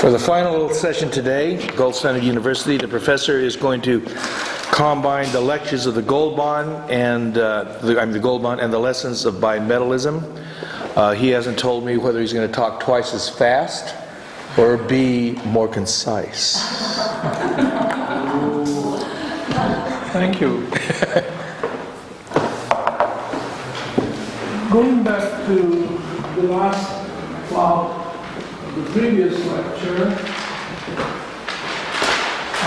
For the final session today, Gold Standard University, the professor is going to combine the lectures of the Goldbond and the Goldbond and the lessons of bimetallism. He hasn't told me whether he's going to talk twice as fast or be more concise. Thank you. Going back to the last part of the previous lecture, I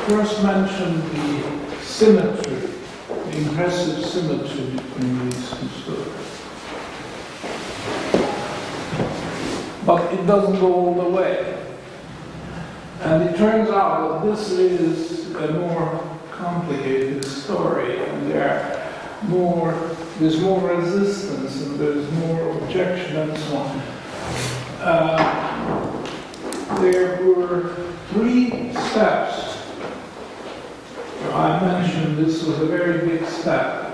first mentioned the symmetry, the impressive symmetry between these two stories. But it doesn't go all the way. And it turns out that this is a more complicated story, and there's more resistance, and there's more objection, and so on. There were 3 steps. I mentioned this was a very big step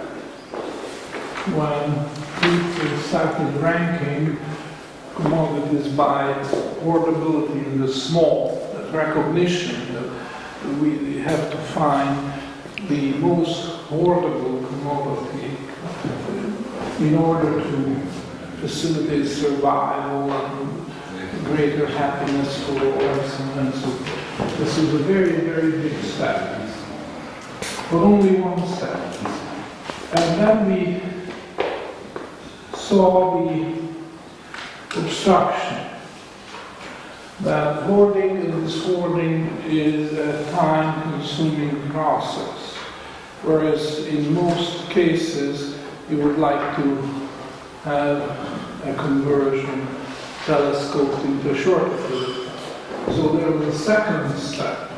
when people started ranking commodities by portability in the small, recognition that we have to find the most portable commodity in order to facilitate survival and greater happiness for all and so on and so forth. This is a very, very big step, but only one step. And then we saw the obstruction, that hoarding and dishoarding is a time-consuming process, whereas in most cases you would like to have a conversion telescoped into a shorter period. So there was a second step,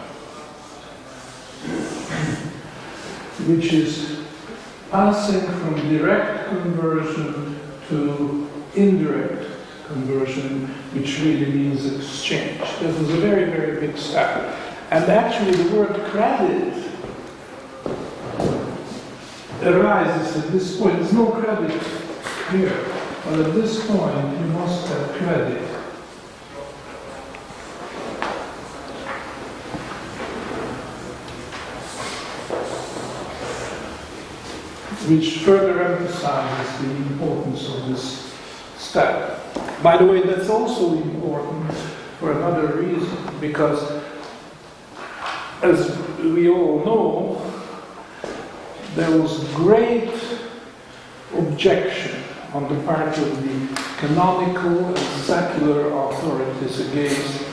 which is passing from direct conversion to indirect conversion, which really means exchange. This was a very, very big step. And actually the word credit arises at this point. There's no credit here, but at this point you must have credit. Which further emphasizes the importance of this step. By the way, that's also important for another reason, because as we all know, there was great objection on the part of the canonical and secular authorities against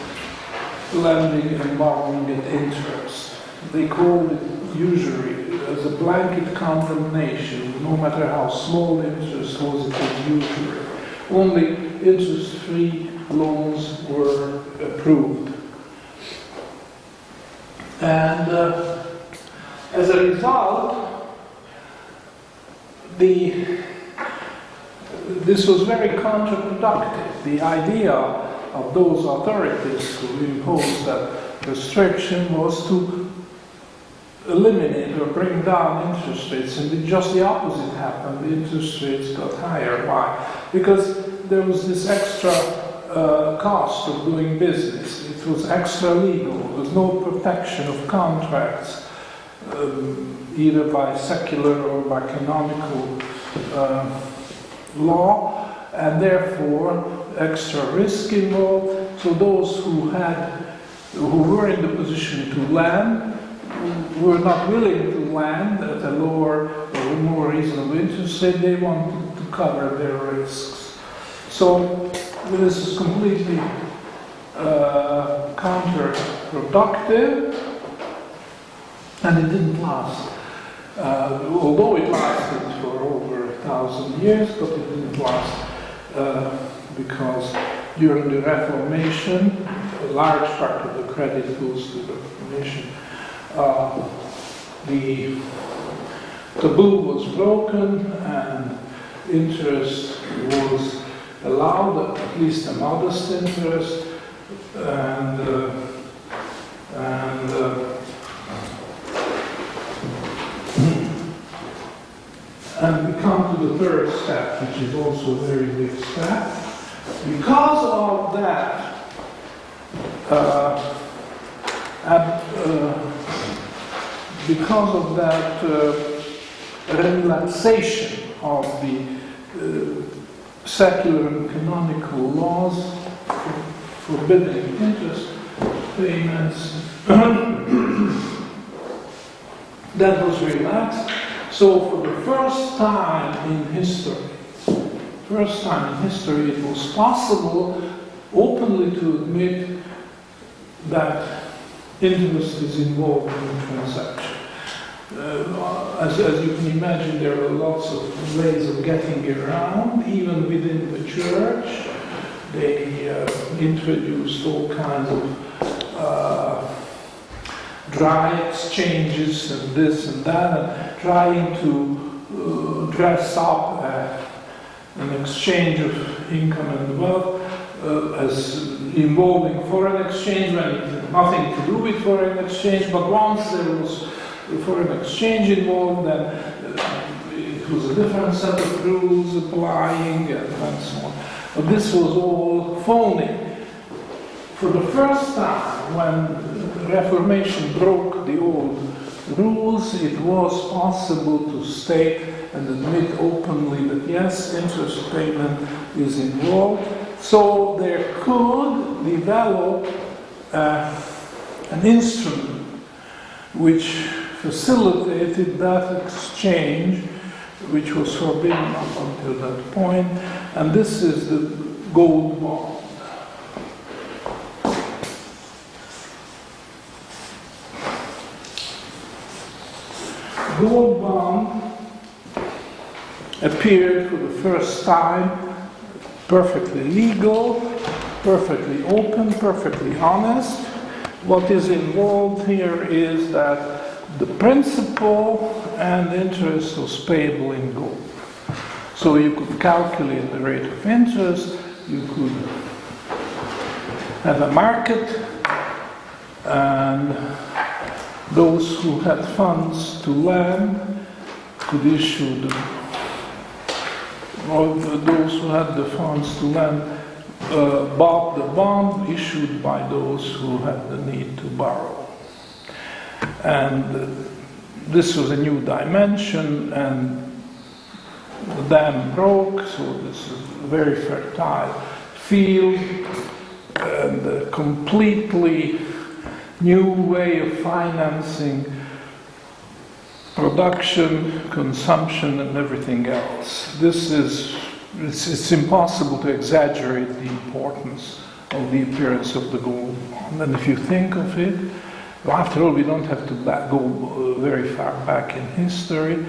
lending and borrowing at interest. They called it usury, as a blanket condemnation. No matter how small the interest was, it was usury. Only interest-free loans were approved. And as a result, this was very counterproductive. The idea of those authorities who imposed that restriction was to eliminate or bring down interest rates, and just the opposite happened. The interest rates got higher. Why? Because there was this extra cost of doing business. It was extra legal. There was no protection of contracts, either by secular or by canonical law, and therefore extra risk involved. So those who were in the position to lend were not willing to lend at a lower or more reasonable interest rate. They wanted to cover their risks. So this is completely counterproductive, and it didn't last. Although it lasted for over 1,000 years, but it didn't last because during the Reformation, a large part of the credit goes to the Reformation. The taboo was broken, and interest was allowed, at least a modest interest, and we come to the third step, which is also a very big step, Because of that, relaxation of the secular and canonical laws forbidding interest payments, that was relaxed. So for the first time in history, it was possible openly to admit that interest is involved in the transaction. As you can imagine, there are lots of ways of getting around, even within the church. They introduced all kinds of dry exchanges and this and that, and trying to dress up an exchange of income and wealth as involving foreign exchange when it had nothing to do with foreign exchange. But once there was foreign exchange involved, then it was a different set of rules applying and so on. But this was all phony. For the first time, when the Reformation broke the old rules, it was possible to state and admit openly that yes, interest payment is involved. So there could develop an instrument which facilitated that exchange, which was forbidden up until that point, and this is the gold bond. Gold bond appeared for the first time perfectly legal, perfectly open, perfectly honest. What is involved here is that the principal and interest was payable in gold. So you could calculate the rate of interest, you could have a market, and those who had funds to lend could issue or those who had the funds to lend bought the bond issued by those who had the need to borrow. And this was a new dimension, and the dam broke, so this is a very fertile field, and a completely new way of financing production, consumption, and everything else. It's impossible to exaggerate the importance of the appearance of the gold bond. And if you think of it, after all, we don't have to go very far back in history,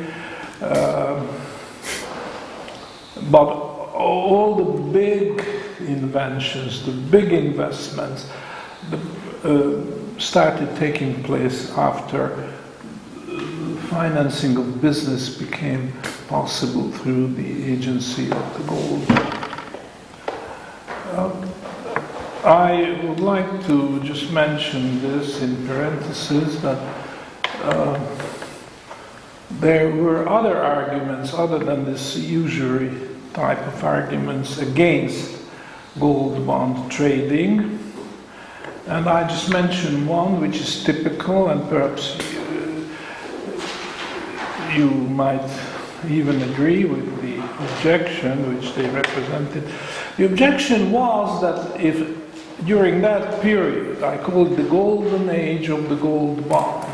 but all the big inventions, the big investments, started taking place after financing of business became possible through the agency of the gold. I would like to just mention this in parentheses, that there were other arguments other than this usury type of arguments against gold bond trading. And I just mentioned one which is typical, and perhaps you might even agree with the objection which they represented. The objection was that if during that period, I call it the golden age of the gold bond,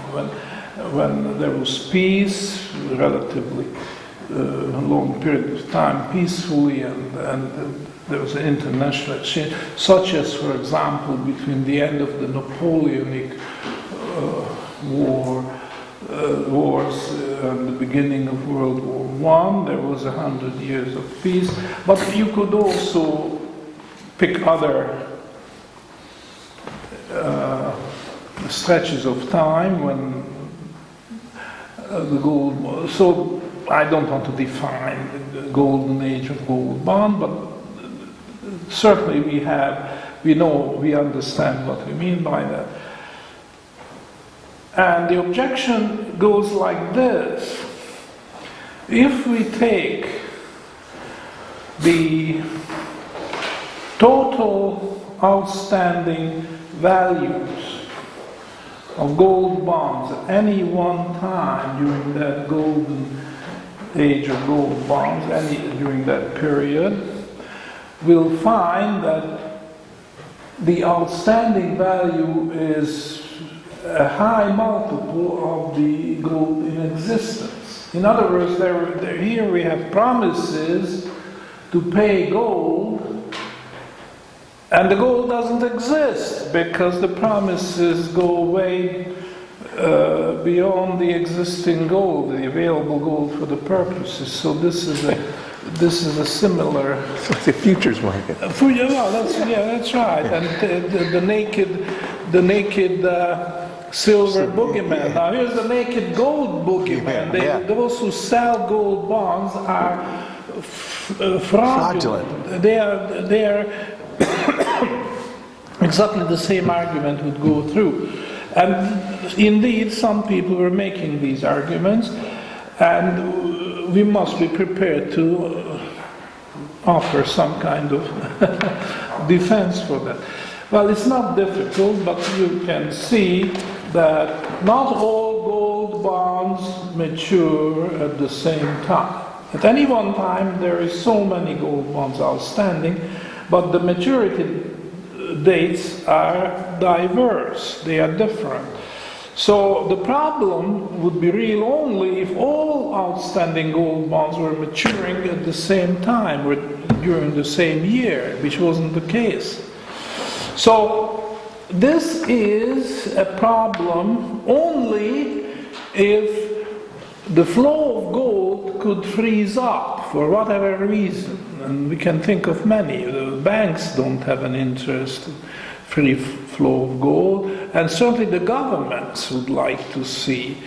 when there was peace, relatively long period of time, peacefully, and there was an international exchange, such as, for example, between the end of the Napoleonic wars and the beginning of World War I, there was 100 years of peace. But you could also pick other stretches of time when the gold. So I don't want to define the golden age of gold bond, but certainly we understand what we mean by that. And the objection goes like this: if we take the total outstanding values of gold bonds at any one time during that golden age of gold bonds, during that period, we'll find that the outstanding value is a high multiple of the gold in existence. In other words, here we have promises to pay gold, and the gold doesn't exist because the promises go way beyond the existing gold, the available gold for the purposes. So this is a similar. It's like the futures market. That's right. And the naked silver boogeyman. Now here's the naked gold boogeyman. Those who sell gold bonds are fraudulent. They are exactly the same argument would go through. And indeed, some people were making these arguments, and we must be prepared to offer some kind of defense for that. Well, it's not difficult, but you can see that not all gold bonds mature at the same time. At any one time, there is so many gold bonds outstanding, but the maturity dates are diverse, they are different. So the problem would be real only if all outstanding gold bonds were maturing at the same time or during the same year, which wasn't the case. So this is a problem only if the flow of gold could freeze up for whatever reason. And we can think of many. The banks don't have an interest in free flow of gold, and certainly the governments would like to see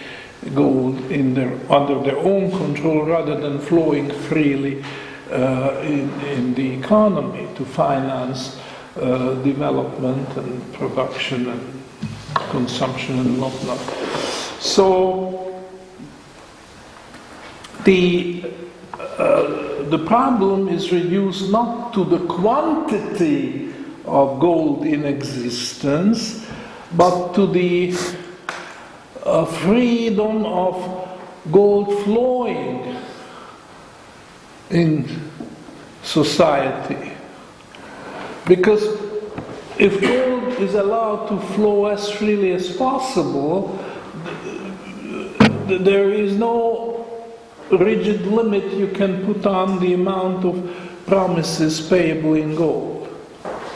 gold under their own control rather than flowing freely in the economy to finance development and production and consumption and whatnot. So the problem is reduced not to the quantity of gold in existence, but to the freedom of gold flowing in society. Because if gold is allowed to flow as freely as possible, there is no rigid limit you can put on the amount of promises payable in gold,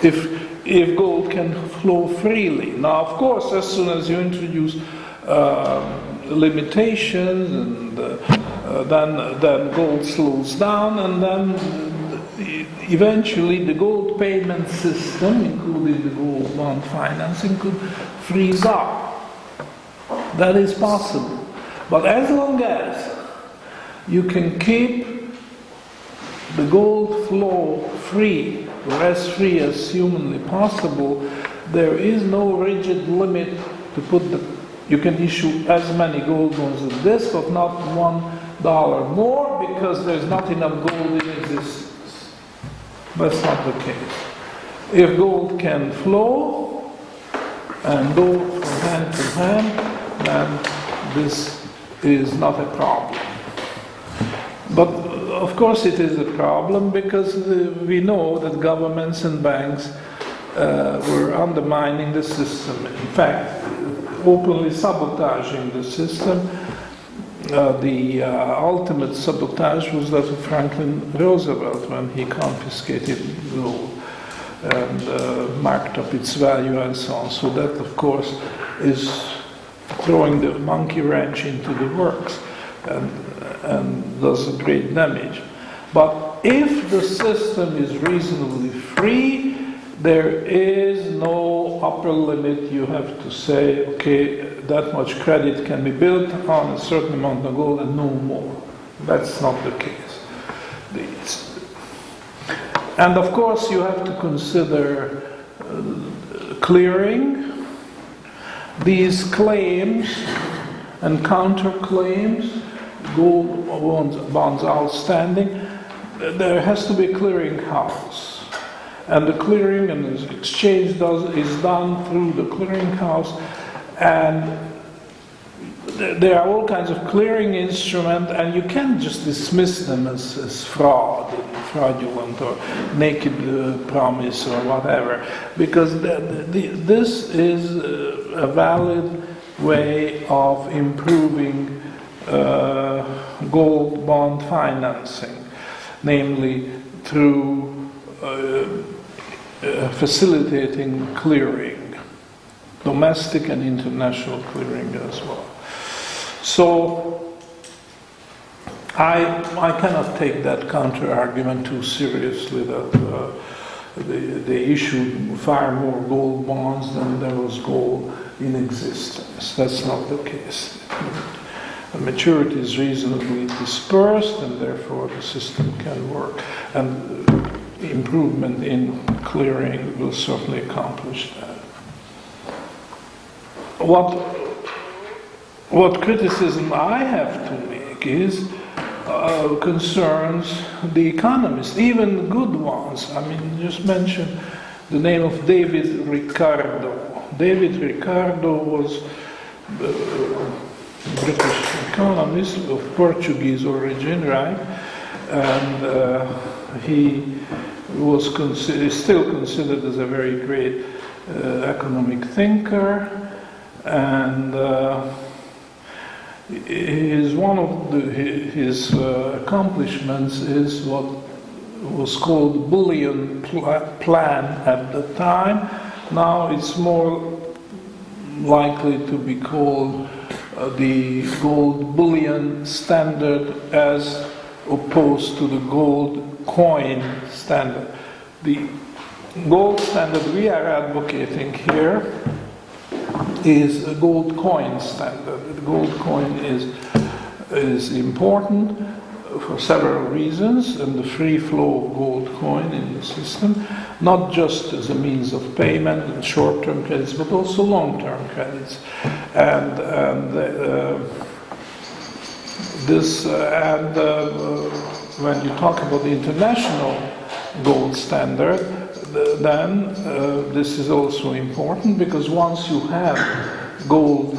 if gold can flow freely. Now, of course, as soon as you introduce limitations, and then gold slows down, and then eventually the gold payment system, including the gold bond financing, could freeze up. That is possible. But as long as you can keep the gold flow free, or as free as humanly possible, there is no rigid limit to put you can issue as many gold bonds as this, but not $1 more, because there's not enough gold in existence. That's not the case. If gold can flow and go from hand to hand, then this is not a problem. But of course it is a problem, because we know that governments and banks were undermining the system. In fact, openly sabotaging the system. The ultimate sabotage was that of Franklin Roosevelt when he confiscated gold and marked up its value and so on. So that, of course, is throwing the monkey wrench into the works and does great damage. But if the system is reasonably free, there is no upper limit. You have to say, okay, that much credit can be built on a certain amount of gold and no more. That's not the case. And of course you have to consider clearing these claims and counterclaims, gold bonds outstanding. There has to be a clearing house. and the clearing and the exchange is done through the clearinghouse, and there are all kinds of clearing instruments, and you can't just dismiss them as fraudulent or naked promise or whatever, because this is a valid way of improving gold bond financing, namely through facilitating clearing, domestic and international clearing as well. So I cannot take that counter-argument too seriously that they issued far more gold bonds than there was gold in existence. That's not the case. The maturity is reasonably dispersed, and therefore the system can work. And improvement in clearing will certainly accomplish that. What criticism I have to make is concerns the economists, even the good ones. I mean, just mention the name of David Ricardo. David Ricardo was a British economist of Portuguese origin, right? And he was still considered as a very great economic thinker, and one of his accomplishments is what was called the bullion plan at the time. Now it's more likely to be called the gold bullion standard as opposed to the gold coin standard. The gold standard we are advocating here is a gold coin standard. The gold coin is important for several reasons, and the free flow of gold coin in the system, not just as a means of payment and short-term credits, but also long-term credits. When you talk about the international gold standard, then this is also important, because once you have gold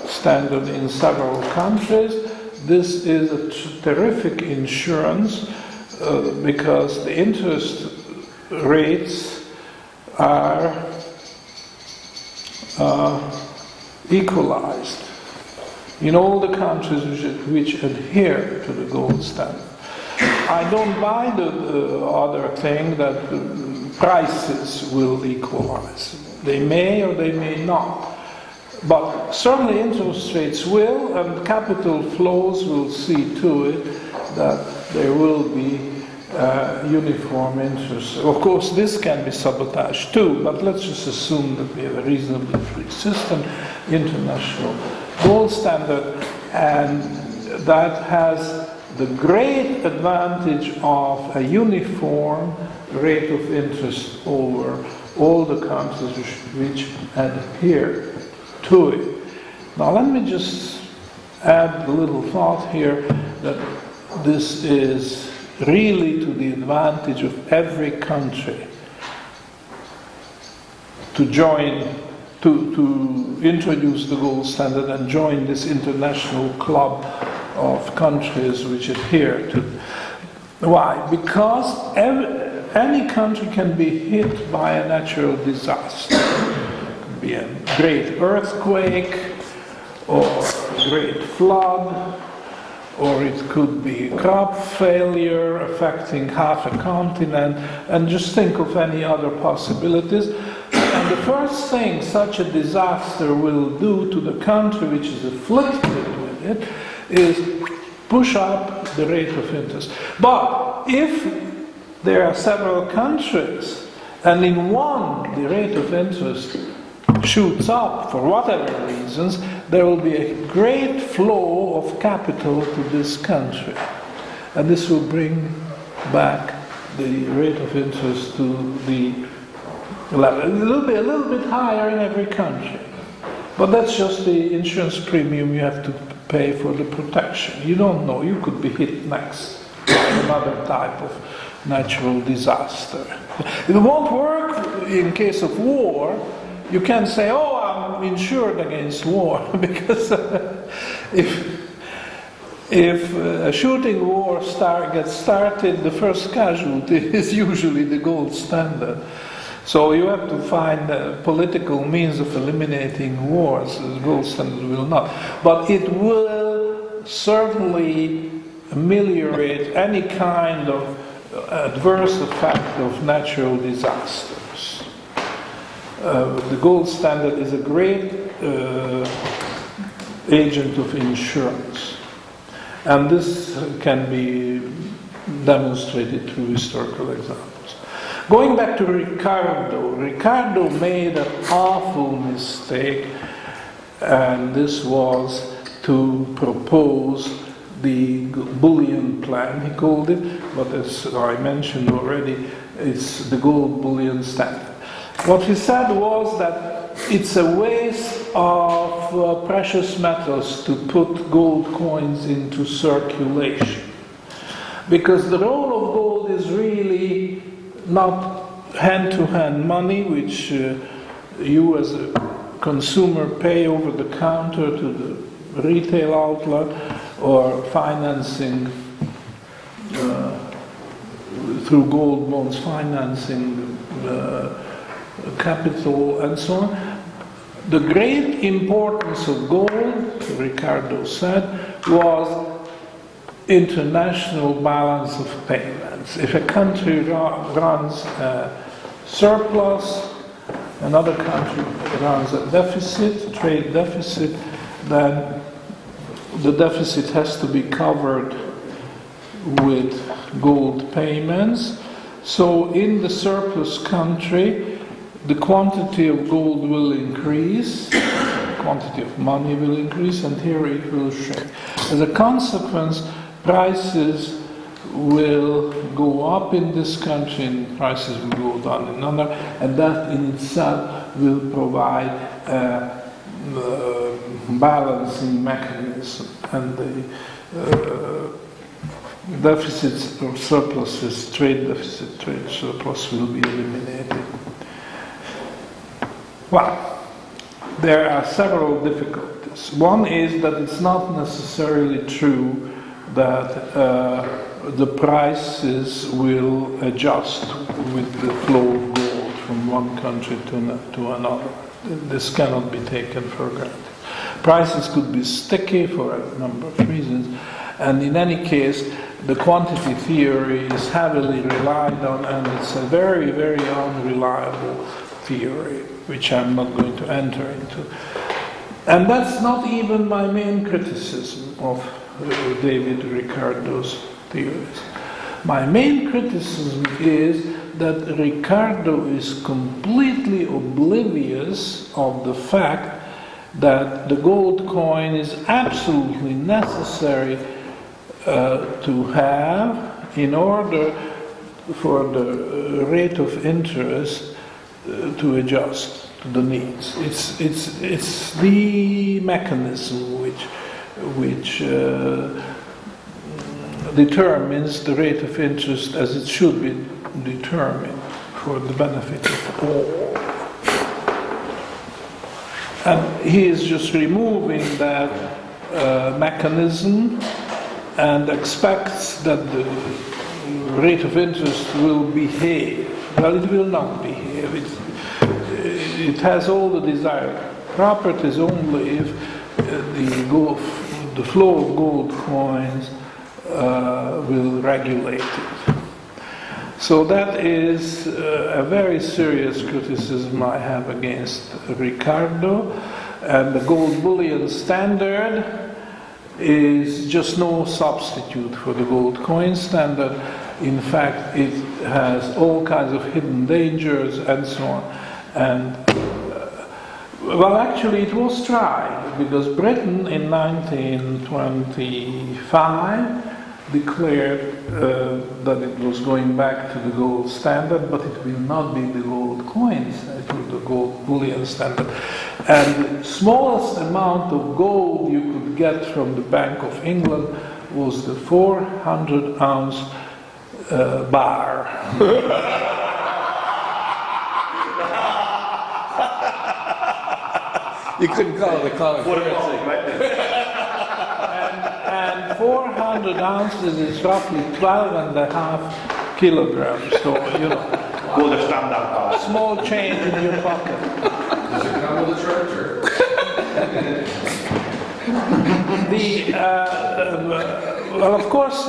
standard in several countries, this is a terrific insurance because the interest rates are equalized in all the countries which adhere to the gold standard. I don't buy the other thing that prices will equalize. They may or they may not. But certainly interest rates will, and capital flows will see to it that there will be uniform interest. Of course, this can be sabotaged too, but let's just assume that we have a reasonably free system, international gold standard, and that has the great advantage of a uniform rate of interest over all the countries which adhere to it. Now let me just add a little thought here that this is really to the advantage of every country to introduce the gold standard and join this international club of countries which adhere to it. Why? Because any country can be hit by a natural disaster. It could be a great earthquake, or a great flood, or it could be crop failure affecting half a continent, and just think of any other possibilities. And the first thing such a disaster will do to the country which is afflicted with it is push up the rate of interest. But if there are several countries, and in one the rate of interest shoots up for whatever reasons, there will be a great flow of capital to this country. And this will bring back the rate of interest to the level. A little bit higher in every country. But that's just the insurance premium you have to pay for the protection. You don't know, you could be hit next another type of natural disaster. It won't work in case of war. You can't say, oh, I'm insured against war, because if a shooting war gets started, the first casualty is usually the gold standard. So you have to find a political means of eliminating wars. The gold standard will not. But it will certainly ameliorate any kind of adverse effect of natural disasters. The gold standard is a great agent of insurance. And this can be demonstrated through historical examples. Going back to Ricardo made an awful mistake, and this was to propose the bullion plan, he called it, but as I mentioned already, it's the gold bullion standard. What he said was that it's a waste of precious metals to put gold coins into circulation, because the role of gold is really not hand-to-hand money, which you as a consumer pay over the counter to the retail outlet, or financing through gold bonds, financing capital and so on. The great importance of gold, Ricardo said, was international balance of payments. If a country runs a surplus, another country runs a deficit, trade deficit, then the deficit has to be covered with gold payments. So in the surplus country, the quantity of gold will increase, the quantity of money will increase, and here it will shrink. As a consequence, prices will go up in this country and prices will go down in another, and that in itself will provide a balancing mechanism, and the deficits or surpluses, trade deficit, trade surplus will be eliminated. Well, there are several difficulties. One is that it's not necessarily true that the prices will adjust with the flow of gold from one country to another. This cannot be taken for granted. Prices could be sticky for a number of reasons, and in any case, the quantity theory is heavily relied on, and it's a very, very unreliable theory, which I'm not going to enter into. And that's not even my main criticism of David Ricardo's theories. My main criticism is that Ricardo is completely oblivious of the fact that the gold coin is absolutely necessary to have in order for the rate of interest to adjust to the needs. It's the mechanism which determines the rate of interest as it should be determined for the benefit of all. And he is just removing that mechanism and expects that the rate of interest will behave. Well, it will not behave. It has all the desired properties only if the flow of gold coins will regulate it. So that is a very serious criticism I have against Ricardo, and the gold bullion standard is just no substitute for the gold coin standard. In fact, it has all kinds of hidden dangers and so on. And well, actually it was tried, because Britain in 1925 declared that it was going back to the gold standard, but it will not be the gold coins, it will be the gold bullion standard. And the smallest amount of gold you could get from the Bank of England was the 400-ounce bar. You couldn't call it a common currency. And 400 ounces is roughly 12.5 kilograms. So, you know, small change in your pocket. Does it come with a charger? Well, of course,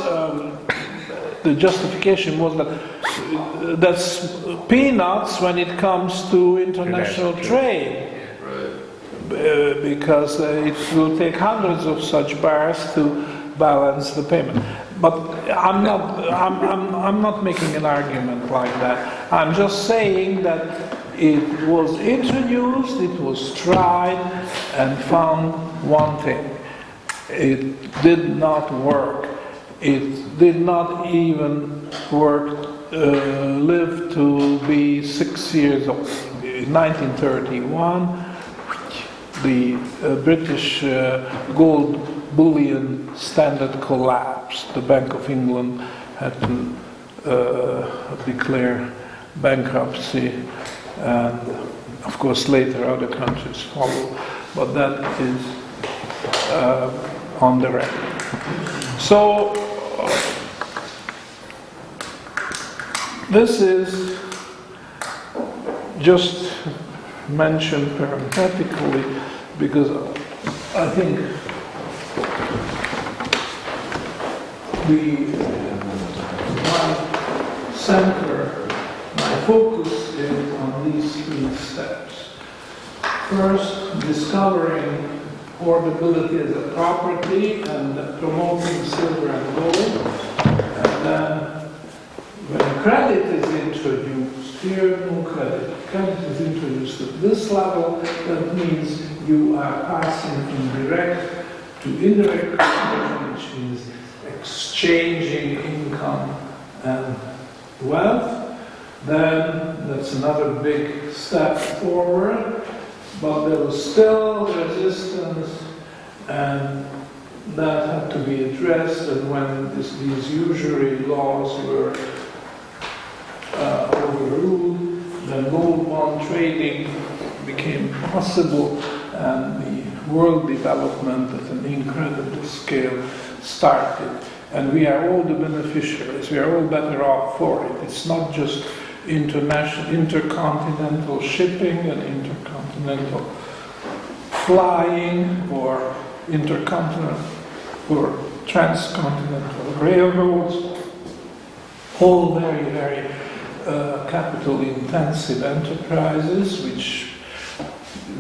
the justification was that that's peanuts when it comes to international trade. Because it will take hundreds of such bars to balance the payment. But I'm not making an argument like that. I'm just saying that it was introduced, it was tried, and found one thing. It did not work. It did not even work, live to be 6 years old. In 1931, the British gold bullion standard collapsed. The Bank of England had to declare bankruptcy, and of course later other countries followed, but that is on the record. So this is just mentioned parenthetically because I think my focus is on these 3 steps. First, discovering portability as a property and promoting silver and gold. And then when credit is introduced, here no credit. Credit is introduced at this level, that means you are passing from direct to indirect credit, which means exchanging income and wealth. Then that's another big step forward, but there was still resistance, and that had to be addressed. And when these usury laws were overruled, then gold bond trading became possible, and the world development at an incredible scale started. And we are all the beneficiaries. We are all better off for it. It's not just intercontinental shipping and intercontinental flying or intercontinental or transcontinental railroads, all very, very capital-intensive enterprises, which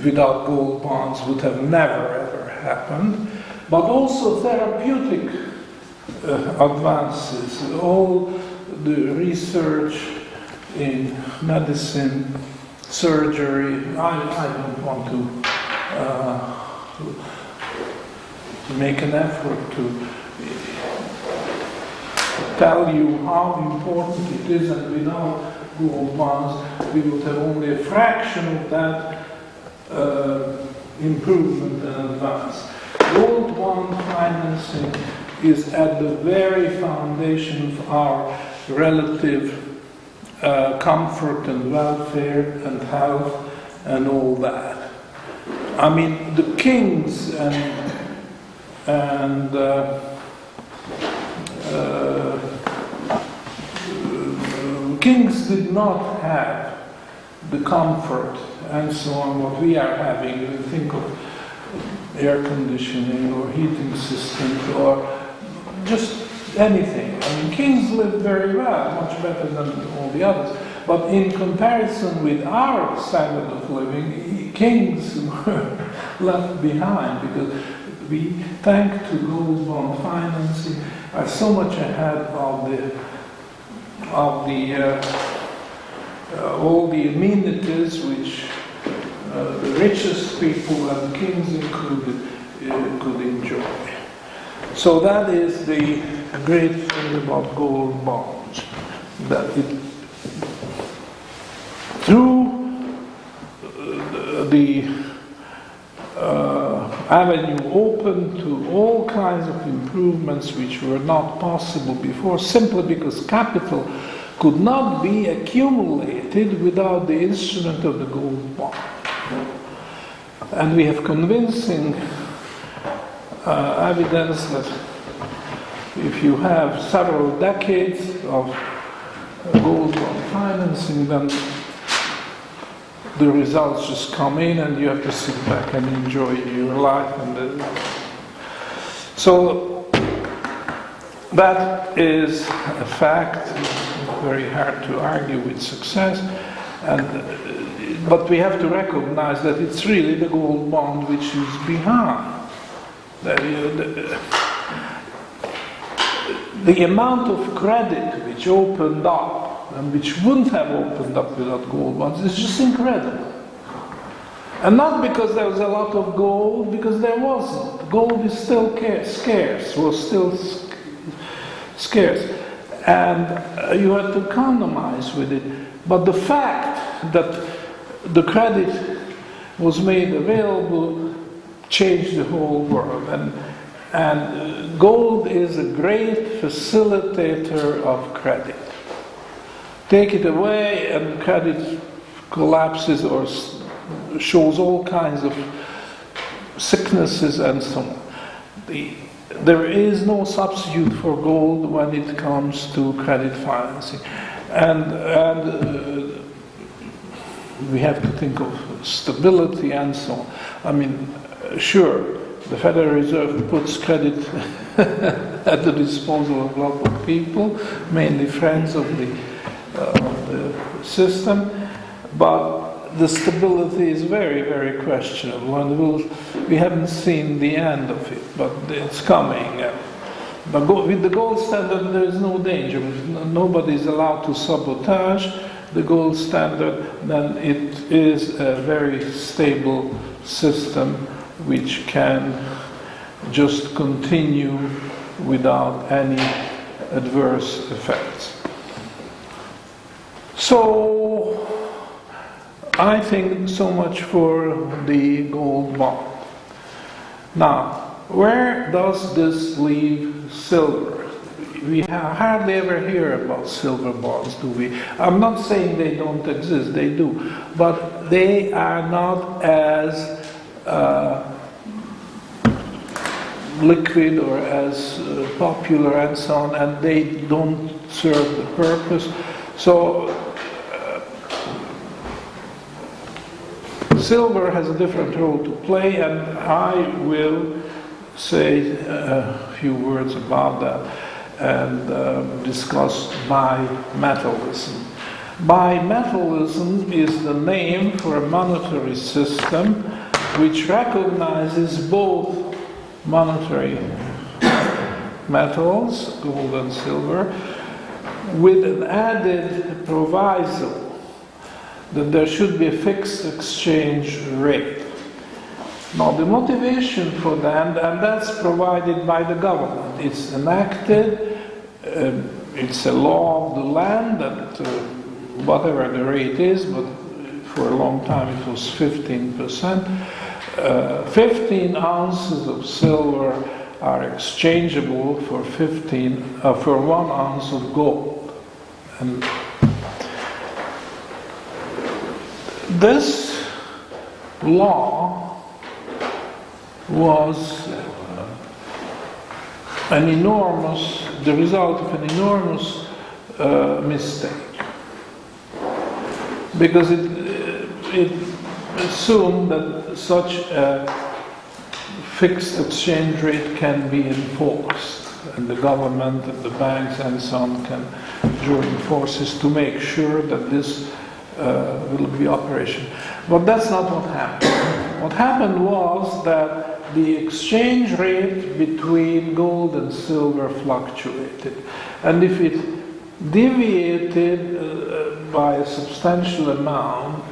without gold bonds would have never ever happened, but also therapeutic advances. All the research in medicine, surgery. I don't want to make an effort to tell you how important it is, and without gold bonds we would have only a fraction of that improvement and advance. Gold bond financing is at the very foundation of our relative comfort and welfare and health and all that. I mean, the kings kings did not have the comfort and so on what we are having. You think of air conditioning or heating systems or just anything. I mean, kings lived very well, much better than all the others. But in comparison with our standard of living, kings were left behind because we, thanks to gold bond financing, are so much ahead of all the amenities which the richest people, and kings included, could enjoy. So that is the great thing about gold bonds, that it, through the avenue open to all kinds of improvements which were not possible before, simply because capital could not be accumulated without the instrument of the gold bond. And we have convincing evidence that if you have several decades of gold bond financing, then the results just come in and you have to sit back and enjoy your life. So that is a fact, very hard to argue with success, but we have to recognize that it's really the gold bond which is behind. The amount of credit which opened up and which wouldn't have opened up without gold bonds is just incredible. And not because there was a lot of gold, because there wasn't. Gold is still scarce, was still scarce. And you had to economize with it. But the fact that the credit was made available changed the whole world. And gold is a great facilitator of credit. Take it away and credit collapses or shows all kinds of sicknesses and so on. There is no substitute for gold when it comes to credit financing. And we have to think of stability and so on. I mean, sure, the Federal Reserve puts credit at the disposal of a lot of people, mainly friends of the system, but the stability is very, very questionable, and we haven't seen the end of it, but it's coming. But with the gold standard, there is no danger. If nobody is allowed to sabotage the gold standard, then it is a very stable system which can just continue without any adverse effects. So, I think so much for the gold bond. Now, where does this leave silver? We hardly ever hear about silver bonds, do we? I'm not saying they don't exist, they do, but they are not as liquid or as popular and so on, and they don't serve the purpose. So silver has a different role to play, and I will say a few words about that and discuss bimetallism. Bimetallism is the name for a monetary system which recognizes both monetary metals, gold and silver, with an added proviso that there should be a fixed exchange rate. Now, the motivation for that, and that's provided by the government. It's enacted, it's a law of the land that whatever the rate is, but for a long time it was 15%. 15 ounces of silver are exchangeable for 1 ounce of gold. And this law was the result of an enormous mistake, because it assumed that such a fixed exchange rate can be enforced, and the government and the banks and so on can join forces to make sure that this will be operational. But that's not what happened. What happened was that the exchange rate between gold and silver fluctuated, and if it deviated by a substantial amount,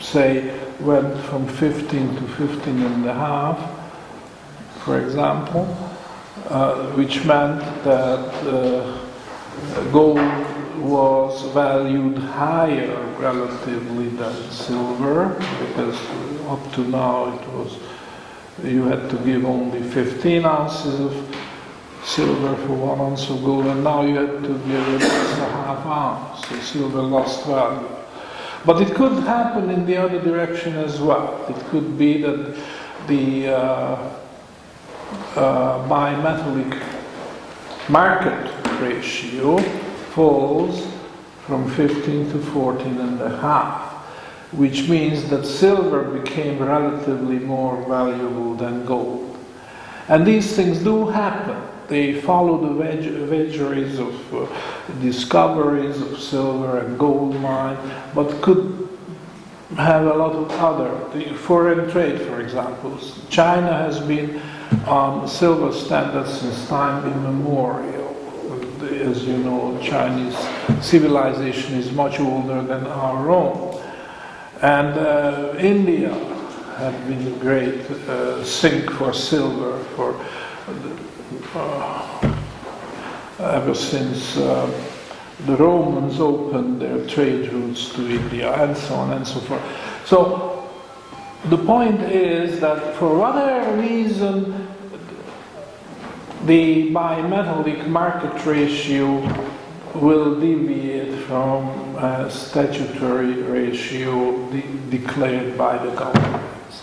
say went from 15 to 15 and a half, for example, which meant that gold was valued higher relatively than silver, because up to now it was you had to give only 15 ounces of silver for 1 ounce of gold, and now you have to give at least a half ounce, so silver lost value. But it could happen in the other direction as well. It could be that the bimetallic market ratio falls from 15 to 14 and a half, which means that silver became relatively more valuable than gold. And these things do happen. They follow the vagaries of discoveries of silver and gold mine, but could have a lot of other, the foreign trade, for example. China has been on silver standard since time immemorial. As you know, Chinese civilization is much older than our own. And India had been a great sink for silver for ever since the Romans opened their trade routes to India, and so on and so forth. So the point is that for whatever reason, the bimetallic market ratio will deviate from a statutory ratio declared by the governments.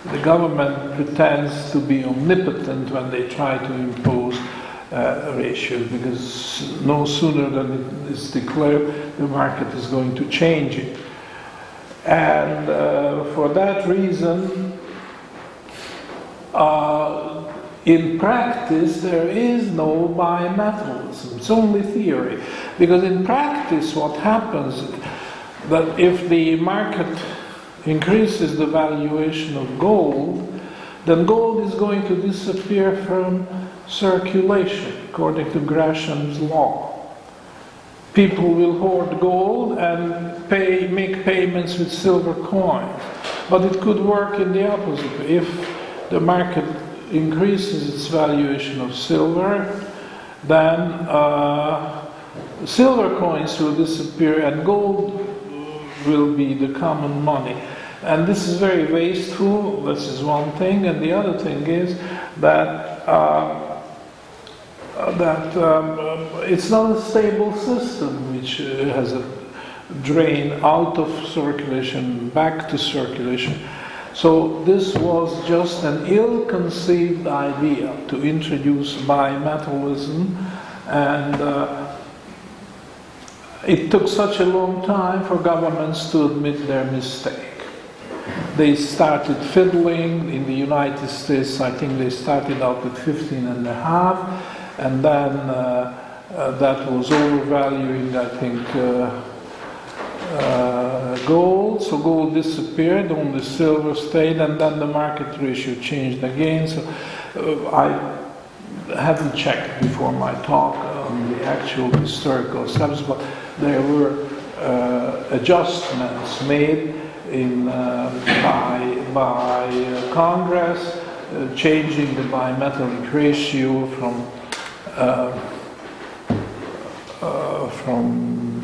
The government pretends to be omnipotent when they try to impose ratios, because no sooner than it is declared, the market is going to change it. And for that reason, in practice, there is no bimetallism. It's only theory. Because in practice, what happens that if the market increases the valuation of gold, then gold is going to disappear from circulation, according to Gresham's law. People will hoard gold and make payments with silver coins. But it could work in the opposite. If the market increases its valuation of silver, then silver coins will disappear and gold will be the common money. And this is very wasteful. This is one thing. And the other thing is that it's not a stable system which has a drain out of circulation, back to circulation. So this was just an ill-conceived idea to introduce bimetallism, and it took such a long time for governments to admit their mistake. They started fiddling. In the United States, I think they started out with 15 and a half, and then that was overvaluing, I think, gold. So gold disappeared, only silver stayed, and then the market ratio changed again. So I haven't checked before my talk on the actual historical steps, but there were adjustments made by Congress, changing the bimetallic ratio from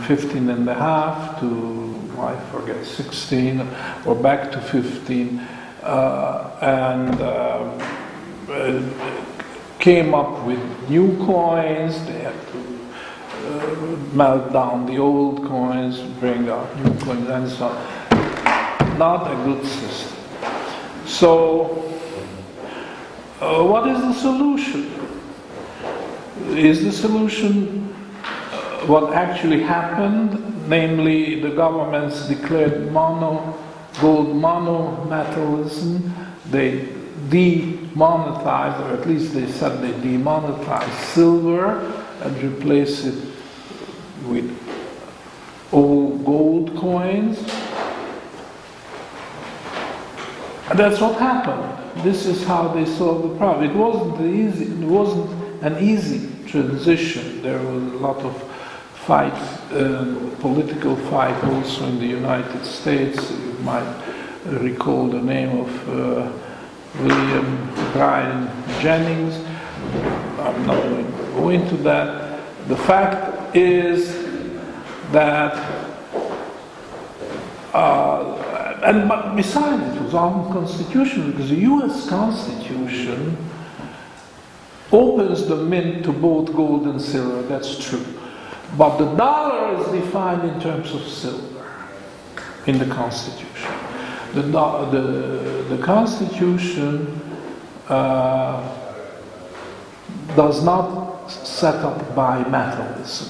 15 and a half to, I forget, 16, or back to 15, and came up with new coins. They had to melt down the old coins, bring out new coins, and so on. Not a good system. So, what is the solution? Is the solution what actually happened? Namely, the governments declared gold monometallism. They demonetized, or at least they said they demonetized silver and replaced it with all gold coins. And that's what happened. This is how they solved the problem. It wasn't an easy transition. There was a lot of fight, political fight also in the United States. You might recall the name of William Bryan Jennings. I'm not going to go into that. The fact is that But besides, it was unconstitutional because the U.S. Constitution opens the mint to both gold and silver. That's true, but the dollar is defined in terms of silver in the Constitution. The Constitution does not set up bimetallism.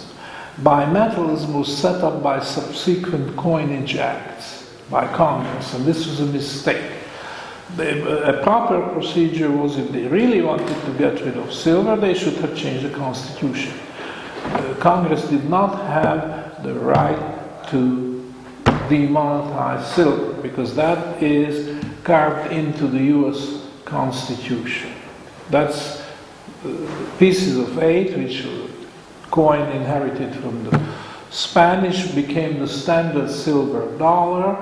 Bimetallism was set up by subsequent coinage acts by Congress, and this was a mistake. A proper procedure was, if they really wanted to get rid of silver, they should have changed the Constitution. Congress did not have the right to demonetize silver, because that is carved into the US Constitution. That's pieces of 8, which coin inherited from the Spanish, became the standard silver dollar,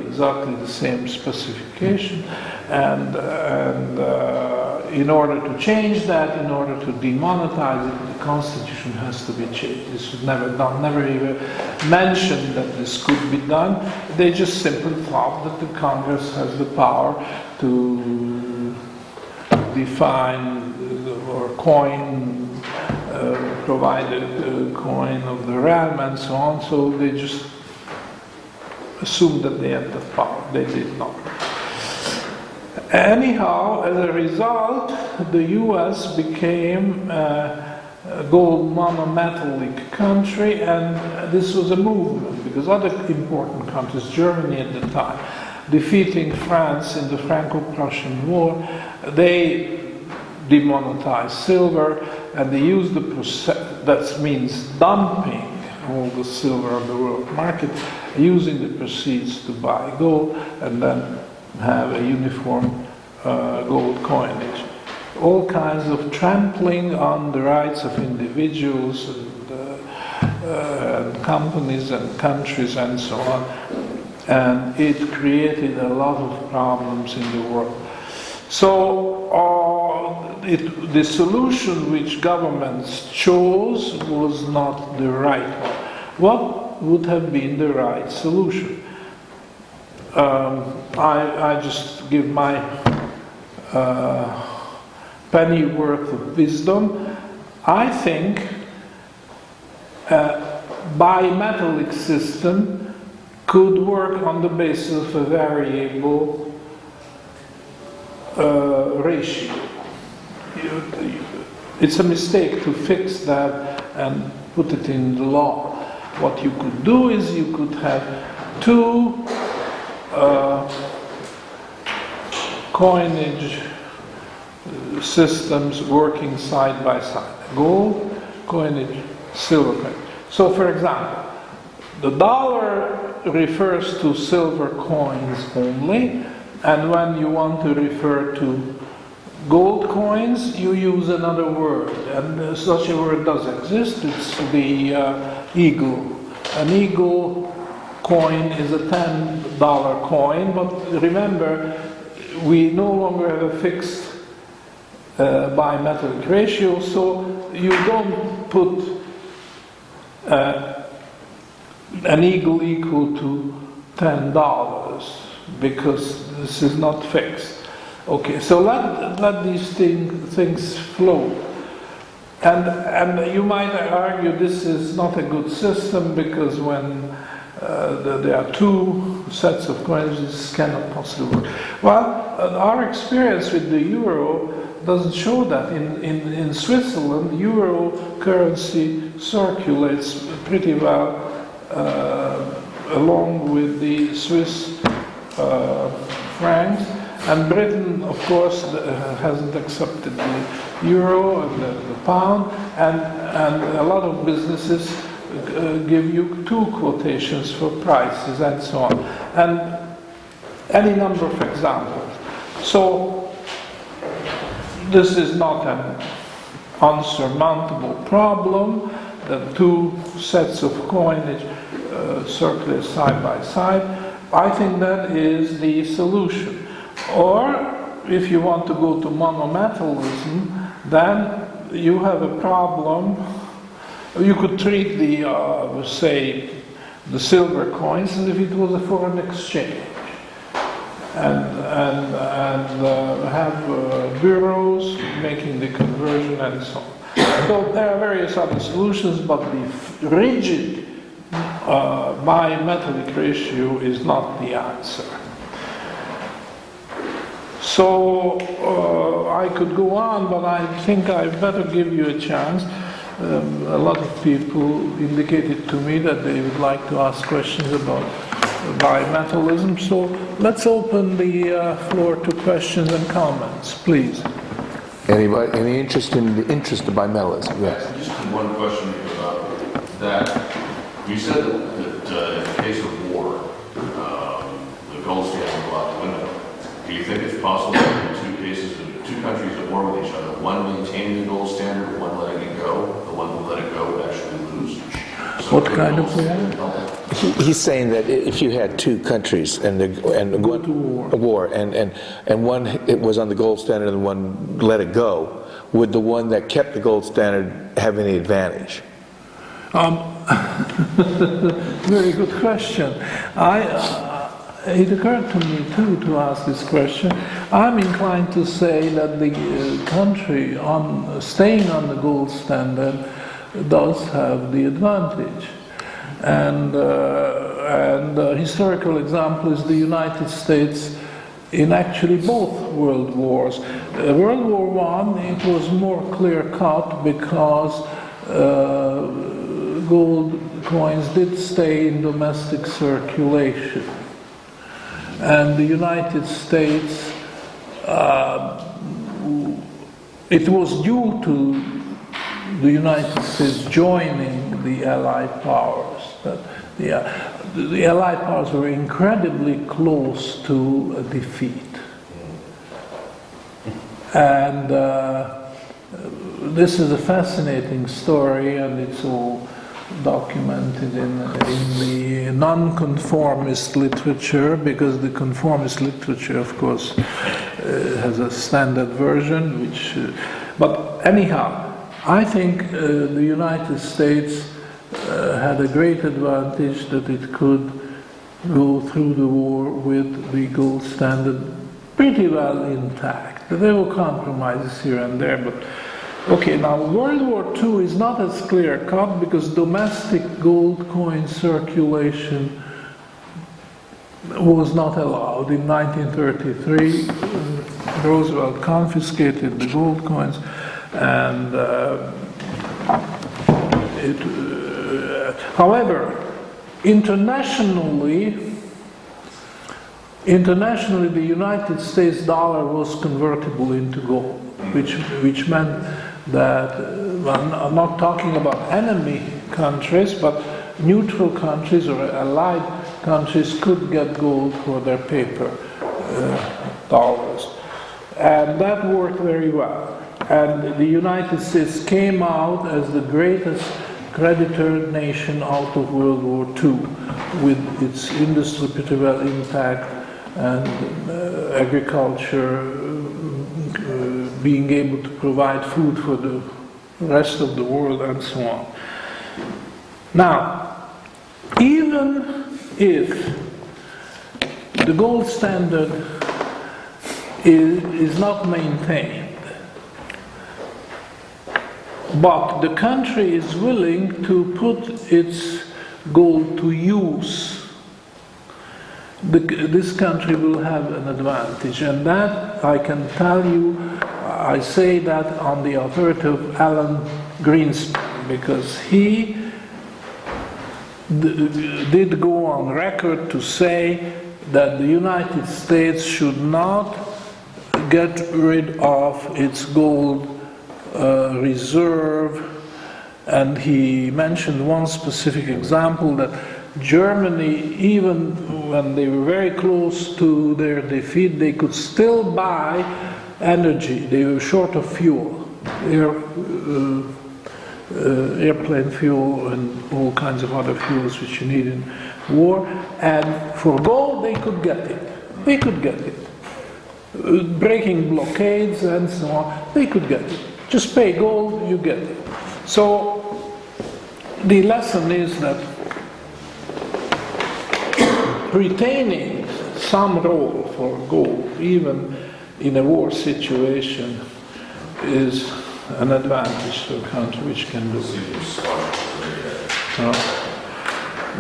exactly the same specification, and in order to change that, in order to demonetize it, the Constitution has to be changed. This was never done, never even mentioned that this could be done. They just simply thought that the Congress has the power to define or coin, provide a coin of the realm and so on, so they just assumed that they had the power. They did not. Anyhow, as a result, the US became a gold monometallic country, and this was a movement because other important countries, Germany at the time, defeating France in the Franco-Prussian War, they demonetized silver, and they used the process, that means dumping all the silver on the world market, using the proceeds to buy gold, and then have a uniform gold coinage. All kinds of trampling on the rights of individuals and companies and countries and so on, and it created a lot of problems in the world. So the solution which governments chose was not the right one. What would have been the right solution? I just give my penny worth of wisdom. I think a bimetallic system could work on the basis of a variable ratio. It's a mistake to fix that and put it in the law. What you could do is you could have two coinage systems working side by side. Gold coinage, silver coinage. So for example, the dollar refers to silver coins only, and when you want to refer to gold coins, you use another word, and such a word does exist. It's the eagle. An eagle coin is a $10 coin, but remember, we no longer have a fixed bimetallic ratio, so you don't put an eagle equal to $10 because this is not fixed. Okay, so let these things flow. And you might argue this is not a good system because when there are two sets of coins, this cannot possibly work. Well, our experience with the euro doesn't show that. In Switzerland, euro currency circulates pretty well along with the Swiss francs. And Britain, of course, hasn't accepted the euro and the pound, and a lot of businesses give you two quotations for prices and so on, and any number of examples. So this is not an unsurmountable problem that two sets of coinage circulate side by side. I think that is the solution. Or, if you want to go to monometallism, then you have a problem. You could treat the, say, the silver coins as if it was a foreign exchange, and have bureaus making the conversion and so on. So there are various other solutions, but the rigid bimetallic ratio is not the answer. So I could go on, but I think I better give you a chance. A lot of people indicated to me that they would like to ask questions about bimetallism. So let's open the floor to questions and comments, please. Anybody, any interest in the interest of bimetallism? Yes. Just one question about that. You said that in the case of war, the gold standard will go out the window. Do you think it's possible that in two countries at war with each other, one maintaining the gold standard, one letting it go, the one who let it go would actually lose? So What kind of war? He's saying that if you had two countries and Go to war. a war and one it was on the gold standard and one let it go, would the one that kept the gold standard have any advantage? Very good question. It occurred to me too to ask this question. I'm inclined to say that the country staying on the gold standard does have the advantage. And a historical example is the United States in actually both world wars. World War I, it was more clear-cut because gold coins did stay in domestic circulation. And the United States, it was due to the United States joining the Allied powers that the Allied powers were incredibly close to a defeat. And this is a fascinating story, and it's all documented in the non-conformist literature, because the conformist literature, of course, has a standard version, which... but anyhow, I think the United States had a great advantage that it could go through the war with the gold standard pretty well intact. There were compromises here and there, but okay, now World War II is not as clear-cut because domestic gold coin circulation was not allowed. In 1933, Roosevelt confiscated the gold coins, and however, internationally, the United States dollar was convertible into gold, which meant that, I'm not talking about enemy countries, but neutral countries or allied countries could get gold for their paper dollars. And that worked very well. And the United States came out as the greatest creditor nation out of World War II, with its industry pretty well intact and agriculture being able to provide food for the rest of the world and so on. Now, even if the gold standard is not maintained, but the country is willing to put its gold to use, this country will have an advantage. And that, I can tell you, I say that on the authority of Alan Greenspan, because he did go on record to say that the United States should not get rid of its gold reserve. And he mentioned one specific example, that Germany, even when they were very close to their defeat, they could still buy energy. They were short of fuel, airplane fuel and all kinds of other fuels which you need in war. And for gold, they could get it. They could get it. Breaking blockades and so on, they could get it. Just pay gold, you get it. So the lesson is that retaining some role for gold, even in a war situation, is an advantage to a country which can do it.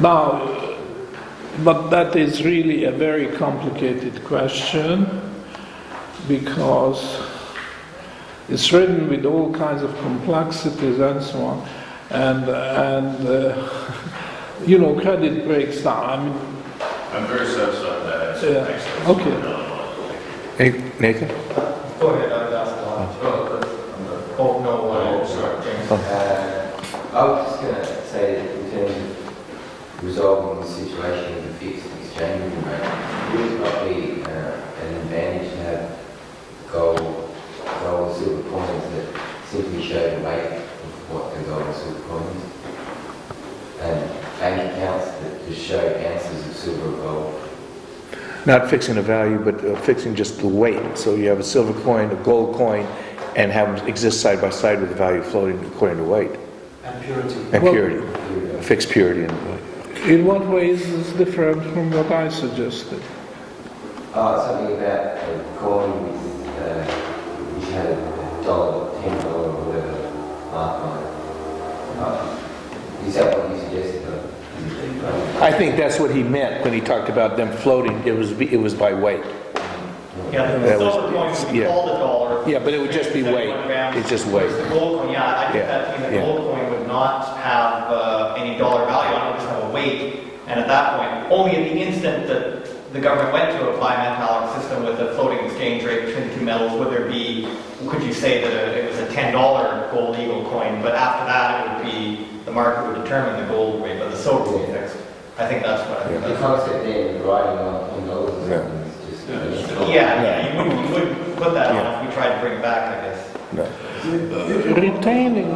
Now, but that is really a very complicated question, because it's written with all kinds of complexities and so on, and you know, credit breaks down. I mean, I'm very satisfied with that answer. Yeah. Thanks. Okay. Hey, Nathan? Go ahead, I was asked a lot. Oh, no, sorry. James. I was just going to say that in terms of resolving the situation with a fixed exchange rate, would it not be an advantage to have gold and silver coins that simply show the weight of what the gold and silver coins, and bank accounts that just show ounces of silver or gold? Not fixing a value, but fixing just the weight. So you have a silver coin, a gold coin, and have them exist side by side with the value floating according to weight. And purity. And Well- purity. Fixed purity and weight. In what ways is this different from what I suggested? Something about a coin which had a dollar, $10 or whatever mark on it. Is that what you suggested? I think that's what he meant when he talked about them floating. It was by weight. Yeah, the That was- silver coin would be yeah. called a dollar. Yeah, but it would just be weight. 71 grams. It's just weight. Whereas the gold coin, yeah, I think Yeah, that the yeah. gold coin would not have any dollar value on it, it would just have a weight. And at that point, only at the instant that the government went to a bimetallic system with a floating exchange rate between the two metals, would there be, could you say that it was a $10 gold eagle coin, but after that it would be, the market would determine the gold rate, but the silver would be fixed. I think that's what I think. The concept there with writing on dollars or Yeah. something is just... Yeah, you wouldn't put that on if we tried to bring it back, I guess. No. Retaining,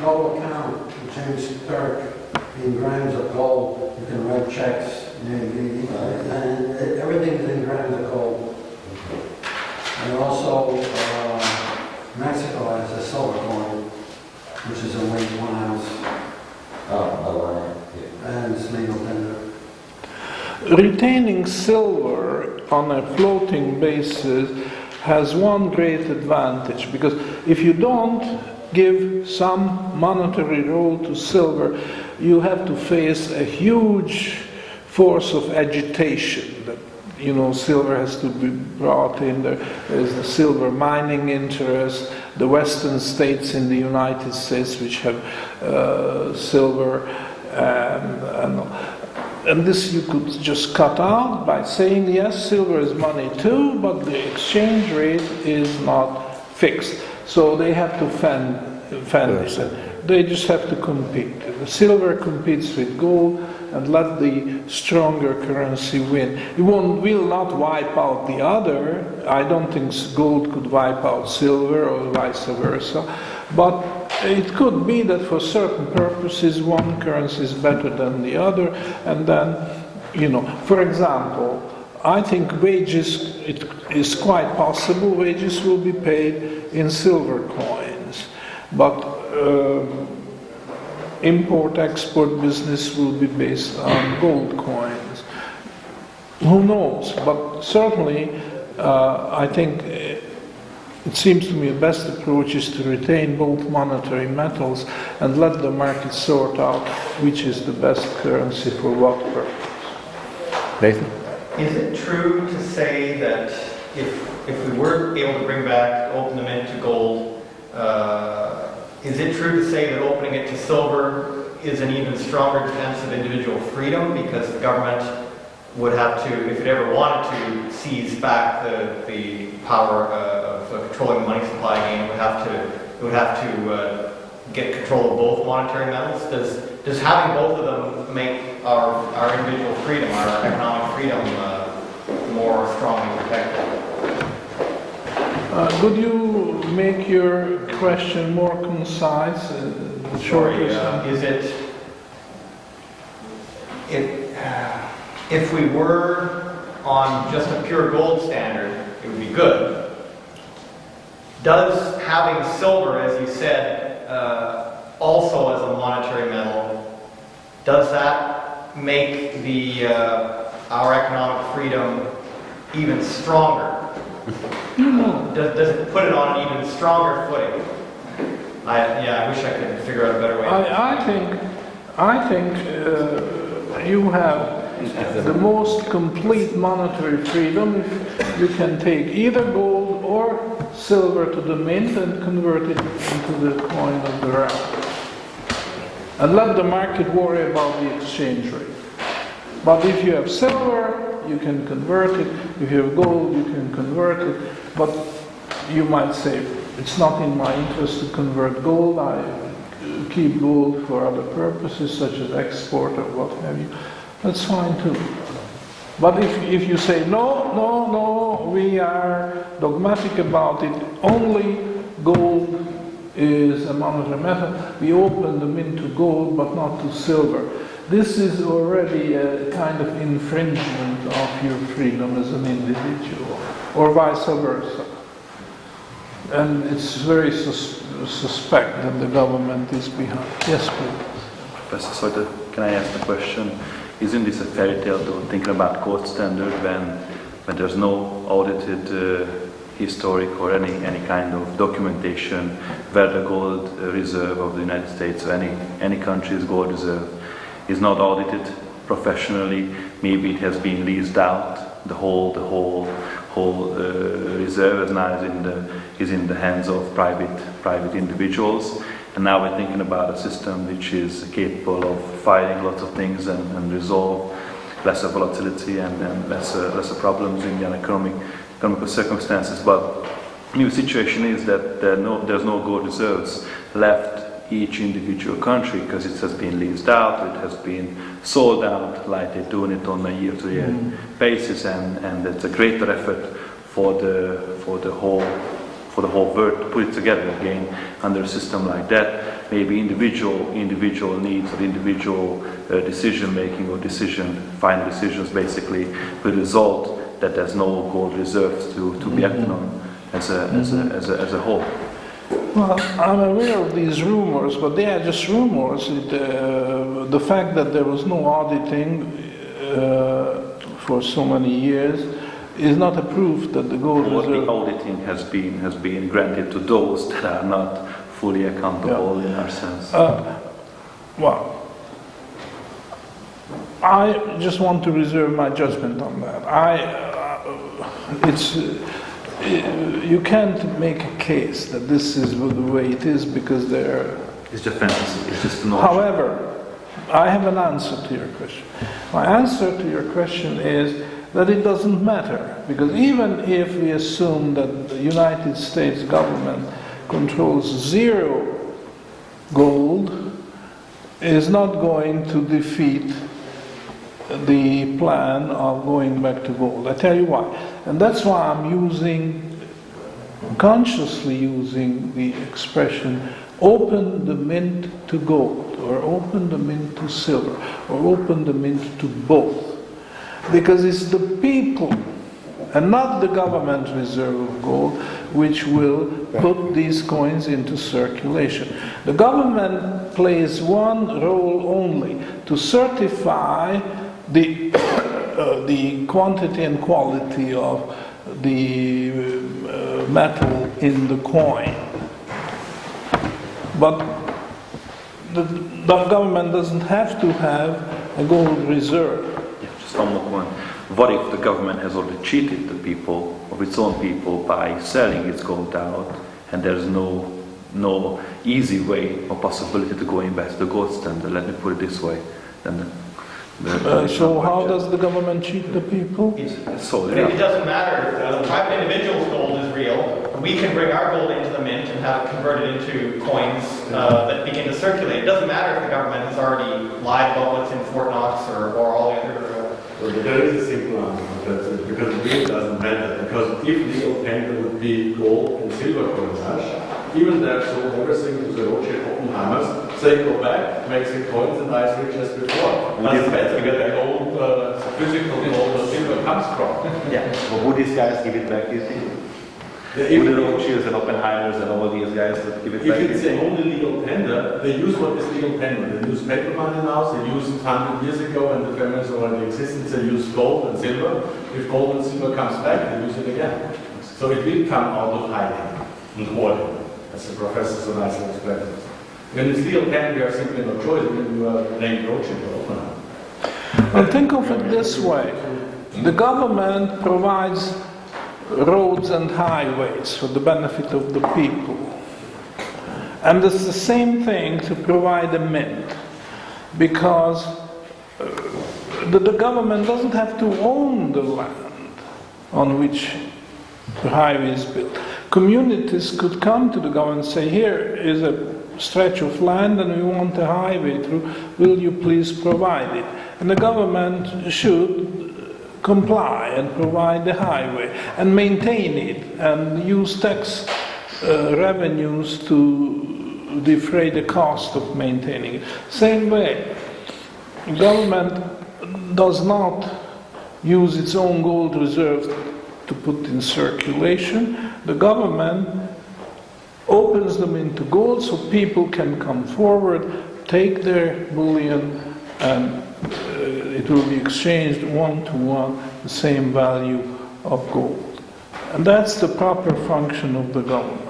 gold account, you change Turk in grams of gold, you can write checks, and everything's in grams of gold. And also, Mexico has a silver coin, which is a weight 1 ounce, and it's legal tender. retaining silver on a floating basis has one great advantage, because if you don't give some monetary role to silver, you have to face a huge force of agitation. That, you know, silver has to be brought in. There is the silver mining interest, the Western states in the United States which have silver, and this you could just cut out by saying, yes, silver is money too, but the exchange rate is not fixed. So they have to fend it. They just have to compete. The silver competes with gold and let the stronger currency win. It will not wipe out the other. I don't think gold could wipe out silver or vice versa. But it could be that for certain purposes one currency is better than the other, and then, you know, for example, I think wages, it is quite possible wages will be paid in silver coins, but import-export business will be based on gold coins. Who knows? But certainly, I think it seems to me the best approach is to retain both monetary metals and let the market sort out which is the best currency for what purpose. Nathan? Is it true to say that if we were able to bring back, open the mint to gold, is it true to say that opening it to silver is an even stronger defense of individual freedom, because the government would have to, if it ever wanted to seize back the power of controlling the money supply again, it would have to get control of both monetary metals? Does having both of them make our individual freedom, our economic freedom, more strongly protected? Could you make your question more concise, shorter? Is it, if we were on just a pure gold standard, it would be good. Does having silver, as you said, also as a monetary metal, does that make the our economic freedom even stronger? Does it put it on an even stronger footing? I wish I could figure out a better way. I think you have the most complete monetary freedom if you can take either gold or silver to the mint and convert it into the coin of the realm. And let the market worry about the exchange rate. But if you have silver, you can convert it. If you have gold, you can convert it. But you might say, it's not in my interest to convert gold. I keep gold for other purposes, such as export or what have you. That's fine too. But if you say, no, we are dogmatic about it, only gold is a monetary metal, we open the mint to gold but not to silver. This is already a kind of infringement of your freedom as an individual, or vice versa. And it's very suspect that the government is behind. Yes, please. Professor Soiter, can I ask the question? Isn't this a fairy tale though, thinking about gold standard when there's no audited historic or any kind of documentation where the gold reserve of the United States or any country's gold reserve is not audited professionally? Maybe it has been leased out. The whole reserve is now is in the hands of private individuals. And now we're thinking about a system which is capable of fighting lots of things and resolve lesser volatility and lesser problems in the economical circumstances. But the new situation is that there's no gold reserves left each individual country because it has been leased out, it has been sold out like they're doing it on a year-to-year basis, and it's a greater effort for the whole world to put it together again under a system like that. Maybe individual needs or individual decision making or final decisions basically will result that there's no gold reserves to be acted on as a whole. Well, I'm aware of these rumors, but they are just rumors. The fact that there was no auditing for so many years is not a proof that the gold reserve... The auditing has been granted to those that are not fully accountable in our sense. Well, I just want to reserve my judgment on that. You can't make a case that this is the way it is because there. It's just fantasy. It's just an notion. However, I have an answer to your question. My answer to your question is that it doesn't matter, because even if we assume that the United States government controls zero gold, it is not going to defeat the plan of going back to gold. I tell you why. And that's why I'm consciously using the expression open the mint to gold, or open the mint to silver, or open the mint to both. Because it's the people, and not the government reserve of gold, which will put these coins into circulation. The government plays one role only, to certify the quantity and quality of the metal in the coin. But the government doesn't have to have a gold reserve. Just one more point. What if the government has already cheated the people, of its own people, by selling its gold out, and there's no easy way or possibility to go back to the gold standard? Let me put it this way. So how does the government cheat the people? It doesn't matter. The private individual's gold is real. We can bring our gold into the mint and have it converted into coins that begin to circulate. It doesn't matter if the government has already lied about what's in Fort Knox or all the other... Well, there is a simple answer, because it really doesn't matter. Because if legal tender would be gold and silver coinage, even they sold everything to the Rothschild Oppenheimers, they go back, make the coins and I rich as before. That's better where the gold, physical gold or silver comes from. Yeah. Well, would these guys give it back, do you think? If With the Rothschilds and Oppenheimers and all these guys that give it back. it's a only legal tender, they use what is legal tender. They use paper money now, they used it 100 years ago when the families were already existed, they used gold and silver. If gold and silver comes back, they use it again. So it will come out of hiding and hoarding, as the professor so nicely explained. When it's legal tender, you have simply no choice when you are playing Rothschild or Oppenheimer. Well, think of it this way. The government provides roads and highways for the benefit of the people. And it's the same thing to provide a mint, because the government doesn't have to own the land on which the highway is built. Communities could come to the government and say, here is a stretch of land and we want a highway through, will you please provide it? And the government should comply and provide the highway and maintain it and use tax revenues to defray the cost of maintaining it. Same way, government does not use its own gold reserves to put in circulation. The government opens them into gold so people can come forward, take their bullion, and it will be exchanged one-to-one, the same value of gold. And that's the proper function of the government.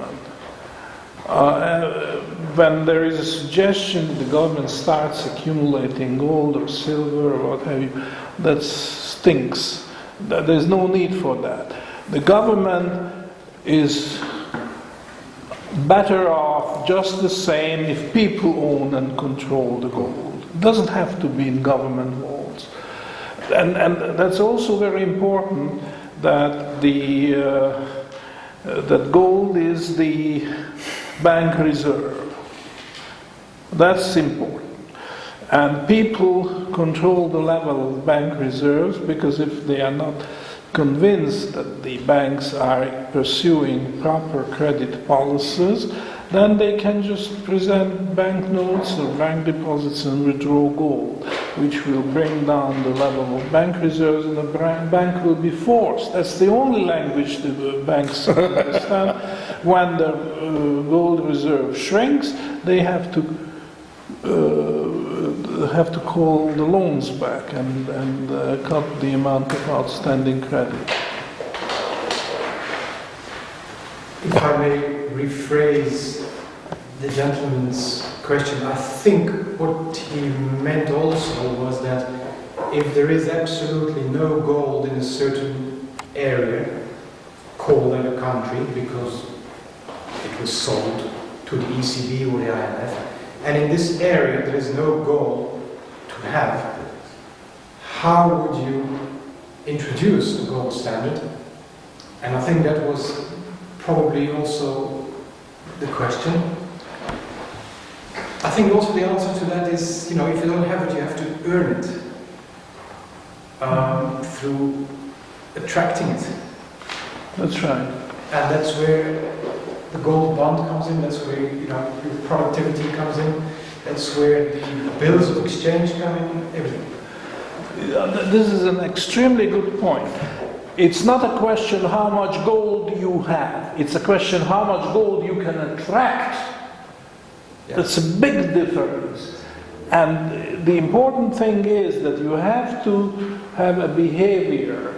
When there is a suggestion that the government starts accumulating gold or silver or what have you, that stinks. There's no need for that. The government is better off just the same if people own and control the gold. It doesn't have to be in government walls. And that's also very important, that that gold is the bank reserve. That's important. And people control the level of bank reserves, because if they are not convinced that the banks are pursuing proper credit policies, then they can just present banknotes or bank deposits and withdraw gold, which will bring down the level of bank reserves, and the bank will be forced. That's the only language the banks understand. When the gold reserve shrinks, they have to call the loans back and cut the amount of outstanding credit. If I may rephrase the gentleman's question, I think what he meant also was that if there is absolutely no gold in a certain area, called in a country because it was sold to the ECB or the IMF, and in this area there is no gold to have, how would you introduce the gold standard? And I think that was probably also the question. I think also the answer to that is, if you don't have it, you have to earn it through attracting it. That's right. And that's where the gold bond comes in, that's where your productivity comes in, that's where the bills of exchange come in, everything. This is an extremely good point. It's not a question how much gold you have, it's a question how much gold you can attract. Yeah. That's a big difference. And the important thing is that you have to have a behavior,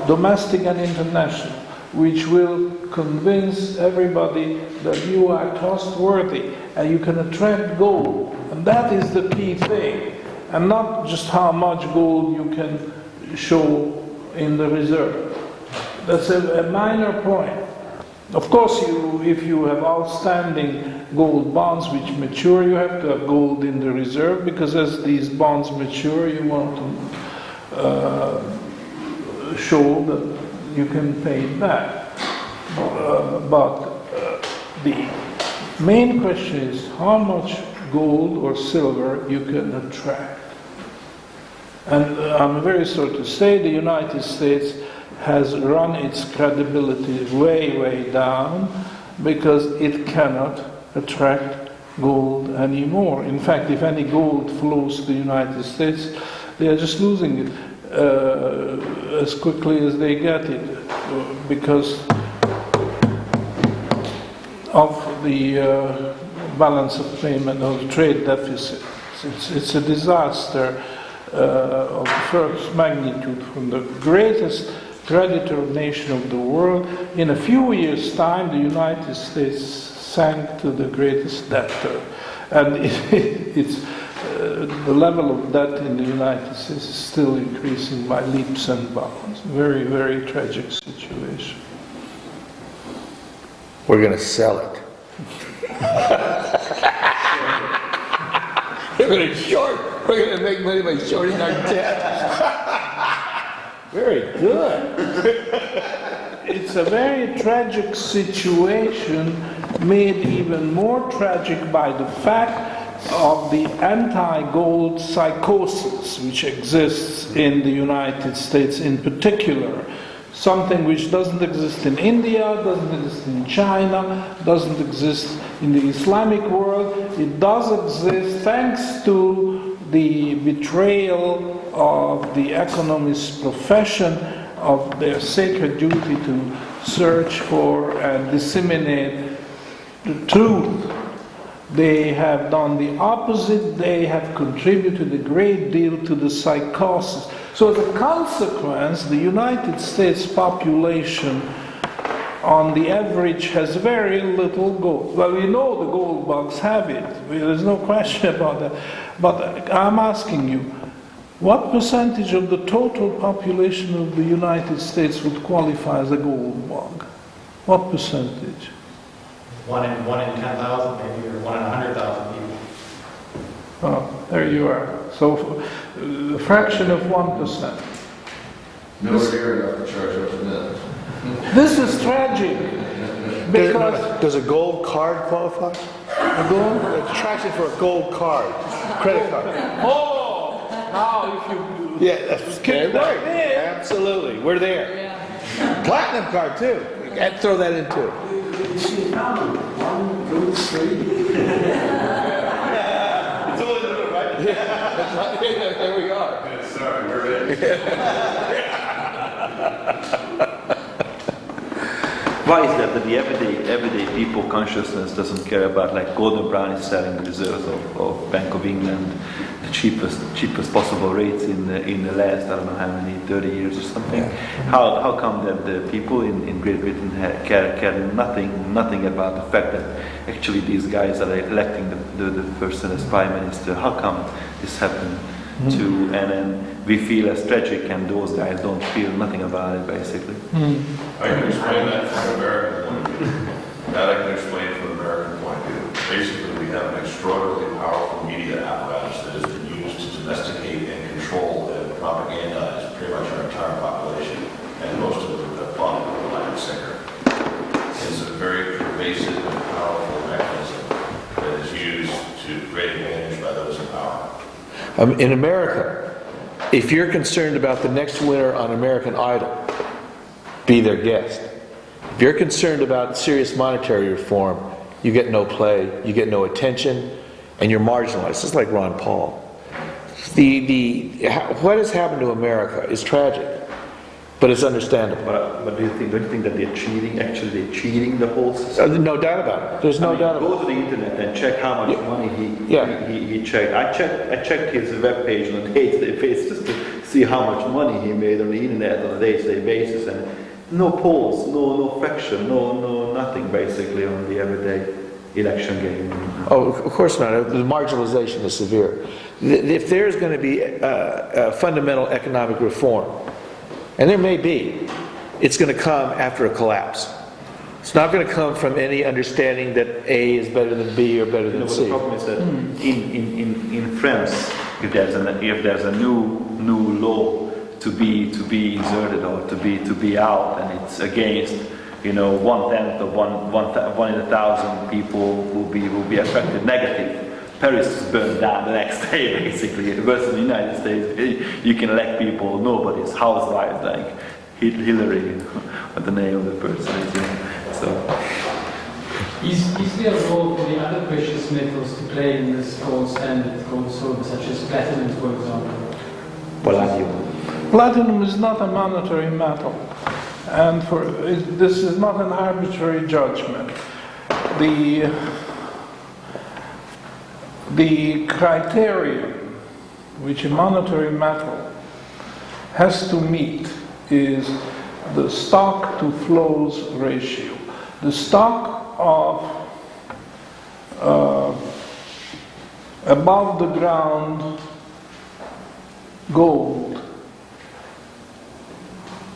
domestic and international, which will convince everybody that you are trustworthy and you can attract gold. And that is the key thing. And not just how much gold you can show in the reserve. That's a minor point. Of course, if you have outstanding gold bonds which mature, you have to have gold in the reserve, because as these bonds mature, you want to show that you can pay it back. But the main question is how much gold or silver you can attract. And I'm very sorry to say the United States has run its credibility way, way down, because it cannot attract gold anymore. In fact, if any gold flows to the United States, they are just losing it as quickly as they get it, because of the balance of payment of trade deficit. It's a disaster of first magnitude from the greatest creditor nation of the world. In a few years' time, the United States sank to the greatest debtor. And the level of debt in the United States is still increasing by leaps and bounds. Very, very tragic situation. We're going to sell it. We're going to short. We're going to make money by shorting our debt. Very good. It's a very tragic situation, made even more tragic by the fact of the anti-gold psychosis which exists in the United States in particular. Something which doesn't exist in India, doesn't exist in China, doesn't exist in the Islamic world. It does exist thanks to the betrayal of the economist profession of their sacred duty to search for and disseminate the truth. They have done the opposite. They have contributed a great deal to the psychosis. So as a consequence, the United States population on the average has very little gold. Well, we know the gold bugs have it. There's no question about that. But I'm asking you, what percentage of the total population of the United States would qualify as a gold bug? What percentage? One in 10,000 maybe, or 1 in 100,000 people. Oh, there you are. So a fraction of 1%. Nowhere near enough to charge up to that. This is tragic because Does a gold card qualify? a gold. Attraction for a gold card, credit card. Oh, now if you Yeah, that's kick that in. Absolutely, we're there. Platinum card too. And throw that in too. She found 1, 2, 3. It's only the right. There we are. Sorry, we're ready. Why is that the everyday people consciousness doesn't care about, like Gordon Brown is selling the reserves of Bank of England, the cheapest possible rates in the last, I don't know how many, 30 years or something. How come that the people in Great Britain care nothing about the fact that actually these guys are electing the person as Prime Minister? How come this happened to, and then we feel as tragic and those guys don't feel nothing about it basically? I can explain that from an American point of view. That I can explain from an American point of view. Basically, we have an extraordinarily powerful media apparatus that has been used to domesticate and control and propagandize pretty much our entire population, and most of them have fallen for the line singer. It's a very pervasive and powerful mechanism that is used to great advantage by those in power. In America, if you're concerned about the next winner on American Idol, be their guest. If you're concerned about serious monetary reform, you get no play, you get no attention, and you're marginalized. It's like Ron Paul. What has happened to America is tragic, but it's understandable. But don't you think that they're cheating? Actually, they're cheating the whole system. No doubt about it. There's no doubt about it. Go to the internet and check how much money he checked. I checked his webpage on a day-to-day basis just to see how much money he made on the internet on a day-to-day basis, and no polls, no fraction, no nothing basically on the everyday election game. Oh, of course not. The marginalization is severe. If there's going to be a fundamental economic reform, and there may be, it's going to come after a collapse. It's not going to come from any understanding that A is better than B or better than C. The problem is that in France, if there's a new law to be inserted or to be out, and it's against 1/10 of one in 1,000 people will be affected negative. Paris is burned down the next day, basically. Versus the United States, you can elect people, nobody's housewife, like Hillary, what the name of the person is. So. Is there a role for the other precious metals to play in this gold standard, gold silver, such as platinum, for example? Platinum is not a monetary metal, and this is not an arbitrary judgment. the criterion which a monetary metal has to meet is the stock to flows ratio. The stock of above the ground gold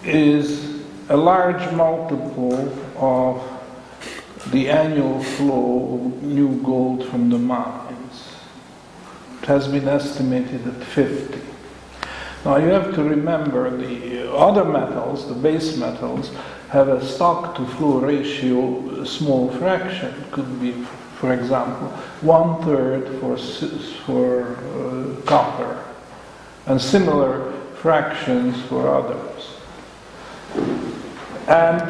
is a large multiple of the annual flow of new gold from the mines. It has been estimated at 50. Now you have to remember the other metals, the base metals, have a stock to flow ratio, a small fraction. It could be, for example, 1/3 for copper, and similar fractions for others. And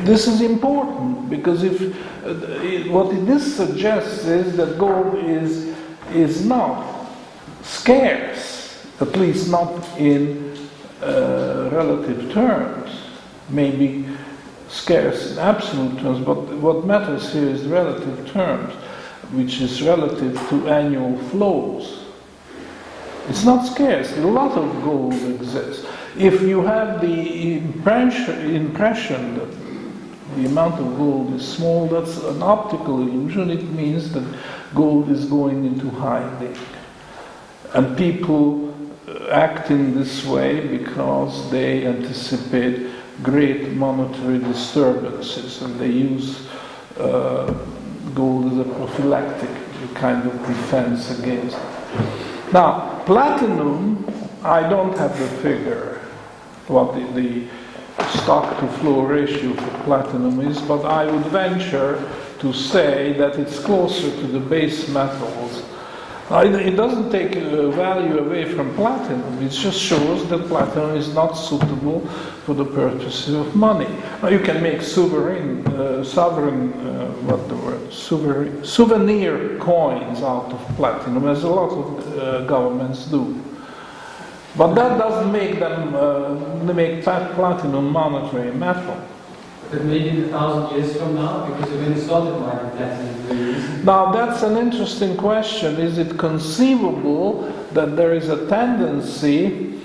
this is important because what this suggests is that gold is not scarce, at least not in relative terms. Maybe scarce in absolute terms, but what matters here is relative terms, which is relative to annual flows. It's not scarce. A lot of gold exists. If you have the impression that the amount of gold is small, that's an optical illusion. It means that gold is going into hiding. And people act in this way because they anticipate great monetary disturbances, and they use gold as a prophylactic kind of defense against it. Now, platinum, I don't have the figure, what the stock to flow ratio for platinum is, but I would venture to say that it's closer to the base metals. It doesn't take value away from platinum, it just shows that platinum is not suitable for the purposes of money. Now you can make souvenir coins out of platinum, as a lot of governments do. But that doesn't make platinum monetary metal. But maybe in 1,000 years from now, because we're going to start mining platinum very recently. Now that's an interesting question. Is it conceivable that there is a tendency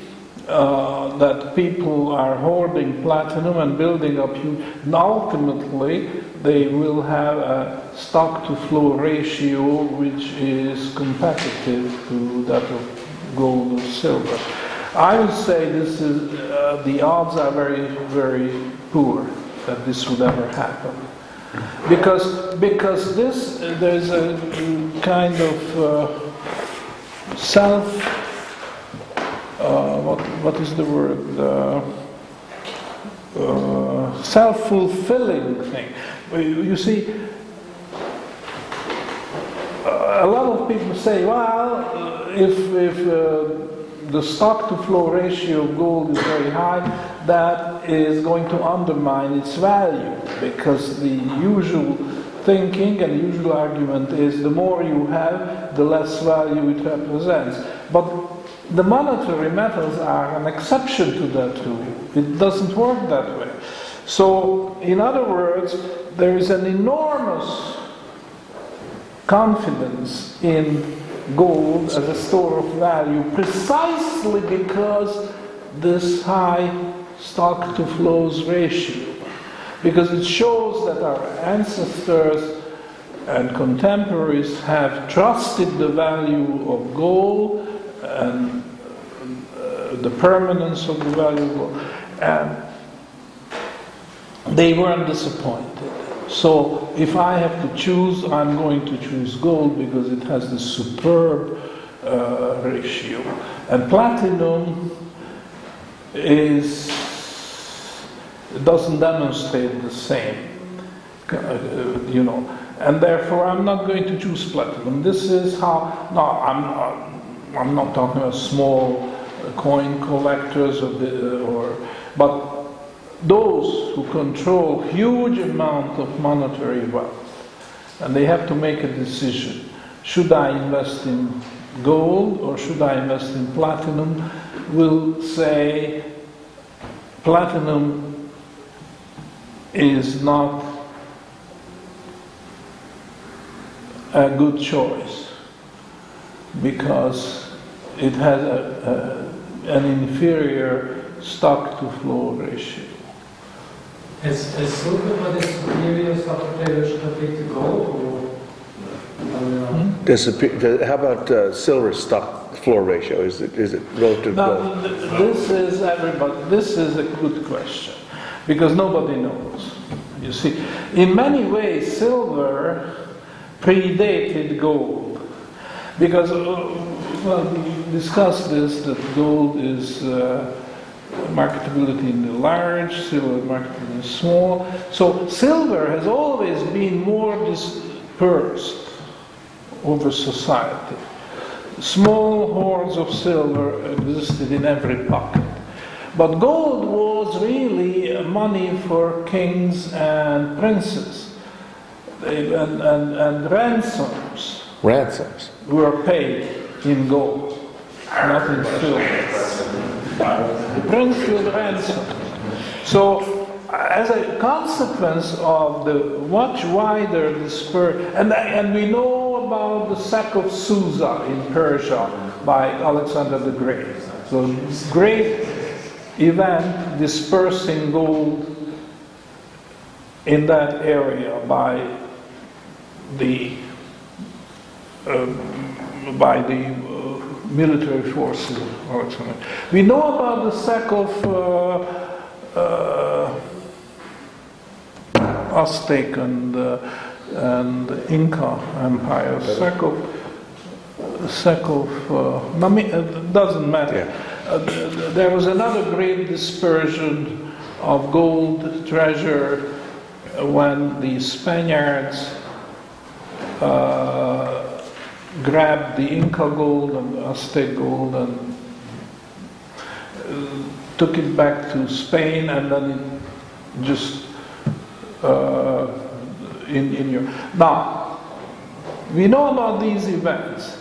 that people are hoarding platinum and building up, and ultimately they will have a stock to flow ratio which is competitive to that of gold or silver? I would say this is the odds are very, very poor that this would ever happen, because there's a kind of what is the word, self-fulfilling thing. You see, a lot of people say, well, if the stock to flow ratio of gold is very high, that is going to undermine its value, because the usual thinking and the usual argument is the more you have, the less value it represents. But the monetary metals are an exception to that rule. It doesn't work that way. So, in other words, there is an enormous confidence in gold as a store of value, precisely because this high stock to flows ratio, because it shows that our ancestors and contemporaries have trusted the value of gold and the permanence of the value of gold, and they weren't disappointed. So if I have to choose, I'm going to choose gold because it has this superb ratio. And platinum doesn't demonstrate the same, and therefore I'm not going to choose platinum. This is how. No, I'm not talking about small coin collectors but those who control huge amount of monetary wealth, and they have to make a decision: should I invest in gold or should I invest in platinum? Will say platinum is not a good choice because it has an inferior stock-to-flow ratio. Has silver got a superior stock-to-flow ratio compared to gold, or How about silver stock floor ratio? Is it relative to Now, gold? this is a good question because nobody knows. You see, in many ways, silver predated gold because, well, we discussed this, that gold is marketability in the large, silver marketability in the small. So silver has always been more dispersed over society. Small hoards of silver existed in every pocket. But gold was really money for kings and princes. And ransoms were paid in gold, not in silver. The prince will ransom. So, as a consequence of the much wider dispersion, and we know about the sack of Susa in Persia by Alexander the Great. So, this great event dispersing gold in that area by the military forces of Alexander. We know about the sack of Aztec and Inca empires. Doesn't matter. There was another great dispersion of gold treasure when the Spaniards grabbed the Inca gold and Aztec gold and took it back to Spain, and then it just in Europe. Now, we know about these events.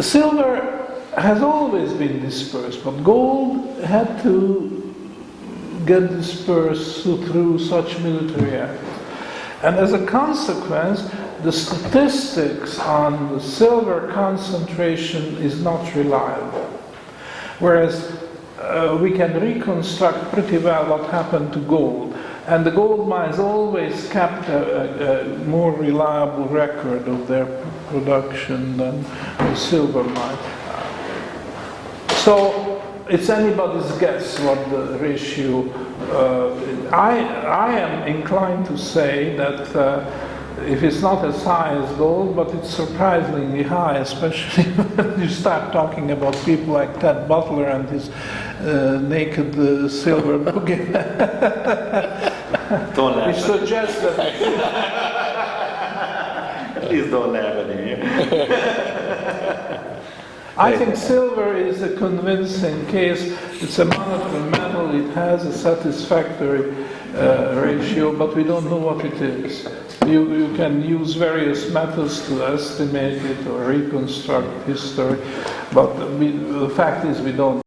Silver has always been dispersed, but gold had to get dispersed through such military acts. And as a consequence, the statistics on the silver concentration is not reliable. Whereas we can reconstruct pretty well what happened to gold. And the gold mines always kept a more reliable record of their production than the silver mine. So it's anybody's guess what the ratio. I am inclined to say that if it's not as high as gold, but it's surprisingly high, especially when you start talking about people like Ted Butler and his naked silver boogie. Don't laugh. Which suggests that. Please don't laugh at me. I think silver is a convincing case. It's a monetary metal. It has a satisfactory ratio, but we don't know what it is. You can use various methods to estimate it or reconstruct history, but the fact is we don't.